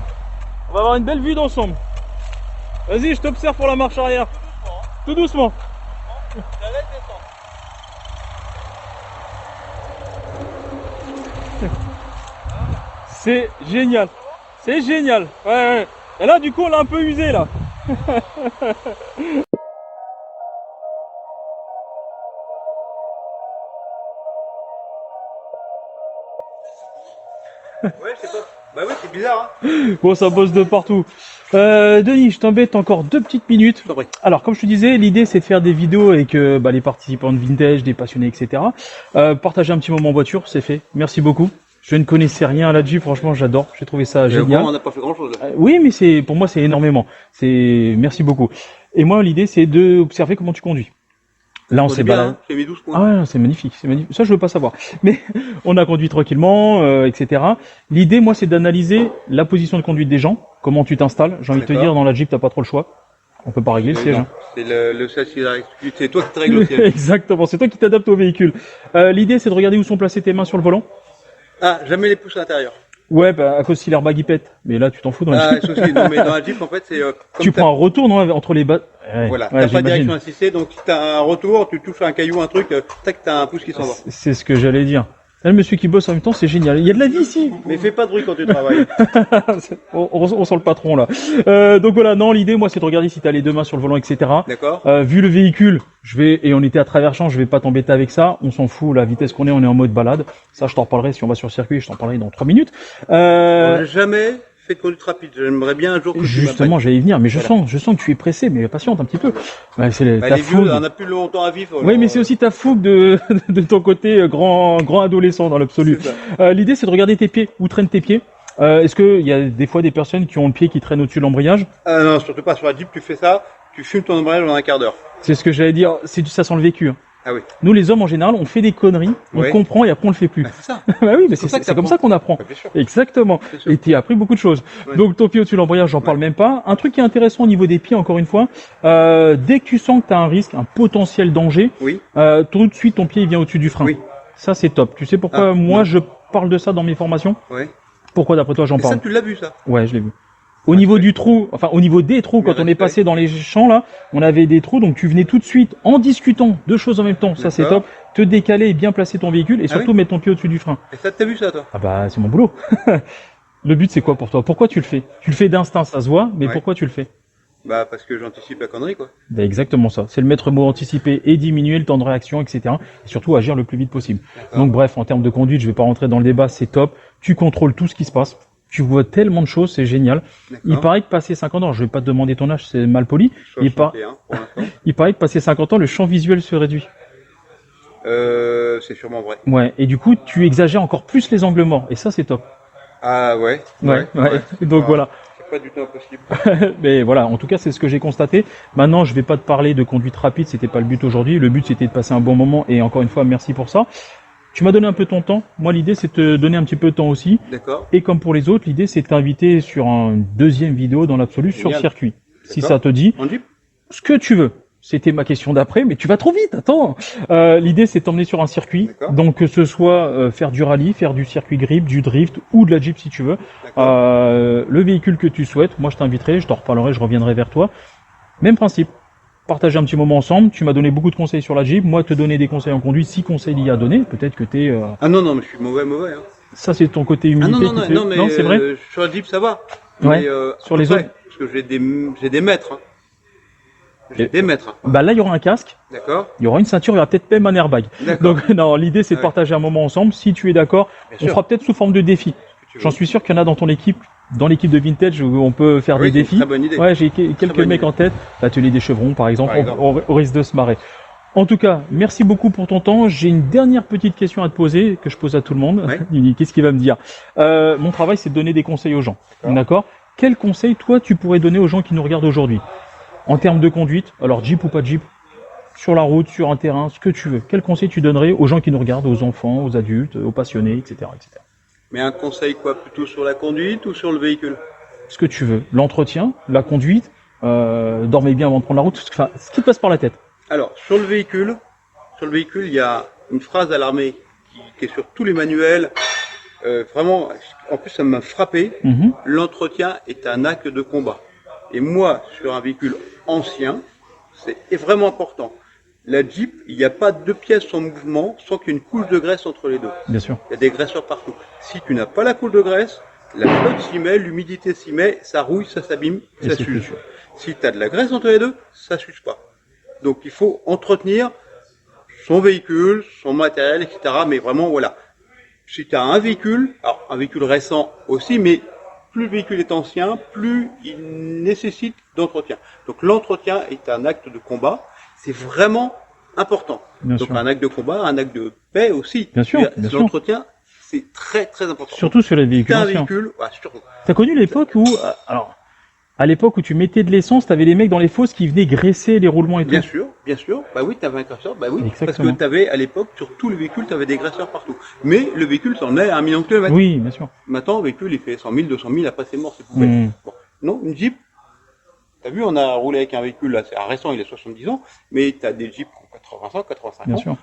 On va avoir une belle vue d'ensemble. Vas-y, je t'observe pour la marche arrière. Tout doucement. C'est génial. C'est génial. Ouais, ouais. Et là, du coup, on l'a un peu usé là. Ouais, je sais pas. Bah ouais, c'est bizarre, hein. Bon, ça bosse de partout. Denis, je t'embête encore 2 petites minutes. Alors, comme je te disais, l'idée c'est de faire des vidéos avec les participants de vintage, des passionnés, etc. Partager un petit moment en voiture, c'est fait. Merci beaucoup. Je ne connaissais rien à la Jeep, franchement, j'adore. J'ai trouvé ça génial. On n'a pas fait grand chose. Oui, mais c'est pour moi, c'est énormément. Merci beaucoup. Et moi, l'idée c'est d'observer comment tu conduis. Là, on s'est baladé. J'ai mis 12 points. Ah ouais, c'est magnifique, c'est magnifique. Ça, je veux pas savoir. Mais on a conduit tranquillement, etc. L'idée, moi, c'est d'analyser la position de conduite des gens. Comment tu t'installes. J'ai envie de te dire, dans la Jeep, t'as pas trop le choix. On peut pas régler le siège. Hein. C'est le siège qui règle. C'est toi qui te règles le siège. Exactement, c'est toi qui t'adaptes au véhicule. L'idée, c'est de regarder où sont placées tes mains sur le volant. Ah, jamais les pouces à l'intérieur. Ouais, bah, à cause si l'airbag il pète. Mais là, tu t'en fous dans la Jeep. Souci, non, mais dans la Jeep, en fait, c'est. Tu prends un retour, non, entre les bas. Ouais, voilà, ouais, t'as pas de direction assistée, donc si t'as un retour, tu touches un caillou, un truc, tac, t'as un pouce qui s'en va. C'est ce que j'allais dire. Là, le monsieur qui bosse en même temps, c'est génial. Il y a de la vie ici. Mais fais pas de bruit quand tu travailles. on sent le patron là. Donc voilà, non, l'idée, moi, c'est de regarder si t'as les deux mains sur le volant, etc. D'accord. Vu le véhicule, et on était à Travers-Champs, je vais pas t'embêter avec ça. On s'en fout, la vitesse qu'on est, on est en mode balade. Ça, je t'en reparlerai si on va sur le circuit, je t'en parlerai dans 3 minutes. J'ai jamais fait de conduite rapide. J'aimerais bien un jour que justement, j'allais y venir, mais je sens que tu es pressé, mais patiente un petit peu. Ouais, c'est ta fougue. On a plus longtemps à vivre. Oui, mais c'est aussi ta fougue de ton côté grand adolescent dans l'absolu. L'idée, c'est de regarder tes pieds. Où traînent tes pieds? Est-ce qu'il y a des fois des personnes qui ont le pied qui traîne au-dessus de l'embrayage? Non, surtout pas sur la Jeep. Tu fais ça, tu fumes ton embrayage en un quart d'heure. C'est ce que j'allais dire. Ça sent le vécu. Hein. Ah oui. Nous, les hommes, en général, on fait des conneries, on comprend et après on le fait plus. Bah, c'est ça. Bah oui, mais c'est comme ça qu'on apprend. Bah, bien sûr. Exactement. Et tu as appris beaucoup de choses. Ouais. Donc ton pied au-dessus de l'embrayage, j'en parle même pas. Un truc qui est intéressant au niveau des pieds, encore une fois, dès que tu sens que tu as un risque, un potentiel danger, Oui. tout de suite ton pied il vient au-dessus du frein. Oui. Ça c'est top. Tu sais pourquoi moi je parle de ça dans mes formations? Ouais. Pourquoi d'après toi j'en parle? Ça, tu l'as vu ça? Ouais, je l'ai vu. Au niveau du trou, enfin au niveau des trous, quand on est passé dans les champs là, on avait des trous, donc tu venais tout de suite en discutant deux choses en même temps, ça c'est top, te décaler et bien placer ton véhicule et surtout mettre ton pied au-dessus du frein. Et ça, t'as vu ça toi? Ah bah c'est mon boulot. Le but c'est quoi pour toi? Pourquoi tu le fais? Tu le fais d'instinct, ça se voit, mais pourquoi tu le fais? Bah parce que j'anticipe la connerie quoi. Bah exactement ça, c'est le maître mot, anticiper et diminuer le temps de réaction, etc. Et surtout agir le plus vite possible. Donc bref, en termes de conduite, je vais pas rentrer dans le débat, c'est top, tu contrôles tout ce qui se passe. Tu vois tellement de choses, c'est génial. Il paraît que passer 50 ans, je vais pas te demander ton âge, c'est mal poli. Il paraît que passer 50 ans, le champ visuel se réduit. C'est sûrement vrai. Ouais, et du coup, tu exagères encore plus les angles morts, et ça, c'est top. Ah ouais. Ouais. Donc voilà. C'est pas du tout impossible. Mais voilà, en tout cas, c'est ce que j'ai constaté. Maintenant, je vais pas te parler de conduite rapide, c'était pas le but aujourd'hui. Le but, c'était de passer un bon moment, et encore une fois, merci pour ça. Tu m'as donné un peu ton temps. Moi, l'idée, c'est de te donner un petit peu de temps aussi. D'accord. Et comme pour les autres, l'idée, c'est de t'inviter sur une deuxième vidéo dans l'absolu sur circuit. Si ça te dit. En Jeep ? Ce que tu veux. C'était ma question d'après, mais tu vas trop vite, attends. L'idée, c'est de t'emmener sur un circuit. Donc, que ce soit faire du rallye, faire du circuit grip, du drift ou de la Jeep si tu veux. Le véhicule que tu souhaites, moi, je t'inviterai, je t'en reparlerai, je reviendrai vers toi. Même principe. Partager un petit moment ensemble. Tu m'as donné beaucoup de conseils sur la Jeep. Moi, te donner des conseils en conduite. 6 conseils il y a donné. Peut-être que t'es. Ah non, mais je suis mauvais. Hein. Ça, c'est ton côté humilité. Ah non, mais c'est vrai. Sur la Jeep, ça va. Ouais. Mais, sur les autres. Parce que j'ai des maîtres. Hein. J'ai des maîtres. Bah là, il y aura un casque. D'accord. Il y aura une ceinture. Il y aura peut-être même un airbag. Donc, non, l'idée, c'est de partager un moment ensemble. Si tu es d'accord, on fera peut-être sous forme de défi. J'en suis sûr qu'il y en a dans ton équipe. Dans l'équipe de Vintage où on peut faire des défis. Très bonne idée. Ouais, j'ai quelques mecs en tête. L'atelier des chevrons, par exemple, au risque de se marrer. En tout cas, merci beaucoup pour ton temps. J'ai une dernière petite question à te poser, que je pose à tout le monde. Qu'est-ce qu'il va me dire? Mon travail, c'est de donner des conseils aux gens. D'accord? Quel conseil, toi, tu pourrais donner aux gens qui nous regardent aujourd'hui? En termes de conduite, alors Jeep ou pas Jeep, sur la route, sur un terrain, ce que tu veux. Quel conseil tu donnerais aux gens qui nous regardent, aux enfants, aux adultes, aux passionnés, etc., etc. Mais un conseil quoi? Plutôt sur la conduite ou sur le véhicule? Ce que tu veux. L'entretien, la conduite, dormez bien avant de prendre la route, enfin, ce qui te passe par la tête. Alors, sur le véhicule, il y a une phrase à l'armée qui est sur tous les manuels. vraiment, en plus ça m'a frappé, Mhm. l'entretien est un acte de combat. Et moi, sur un véhicule ancien, c'est vraiment important. La Jeep, il n'y a pas deux pièces en mouvement sans qu'il y ait une couche de graisse entre les deux. Bien sûr. Il y a des graisseurs partout. Si tu n'as pas la couche de graisse, la flotte s'y met, l'humidité s'y met, ça rouille, ça s'abîme, Et ça c'est s'use. foutu. Si tu as de la graisse entre les deux, ça s'use pas. Donc il faut entretenir son véhicule, son matériel, etc. Mais vraiment, voilà. Si tu as un véhicule, alors un véhicule récent aussi, mais plus le véhicule est ancien, plus il nécessite d'entretien. Donc l'entretien est un acte de combat. C'est vraiment important. Bien Donc sûr. un acte de combat, un acte de paix aussi. Bien sûr, bien sûr. L'entretien, c'est très très important. Surtout sur les Si véhicules t'as un anciens. véhicule, ouais, surtout. T'as connu l'époque où, alors, à l'époque où tu mettais de l'essence, t'avais les mecs dans les fosses qui venaient graisser les roulements et tout. Bien sûr. Bah oui, t'avais un graisseur, bah oui. Exactement. Parce que t'avais, à l'époque, sur tous les véhicules, t'avais des graisseurs partout. Mais le véhicule s'en est à 1 million de kilomètres. Oui, bien sûr. Maintenant, le véhicule, il fait 100 000, 200 000, après c'est mort, c'est poubelle. Mhm. Bon. Non, une Jeep, t'as vu, on a roulé avec un véhicule, là, c'est récent, il a 70 ans, mais t'as des Jeeps qui ont 80 ans, 85 Bien ans, sûr.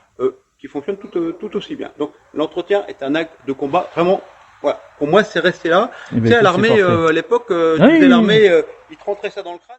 qui fonctionnent tout aussi bien. Donc, l'entretien est un acte de combat, vraiment, voilà. Pour moi, c'est resté là. Eh ben, Tu sais, à écoute, l'armée, c'est parfait. à l'époque, Ah tu oui, faisais oui, l'armée, ils te rentraient ça dans le crâne.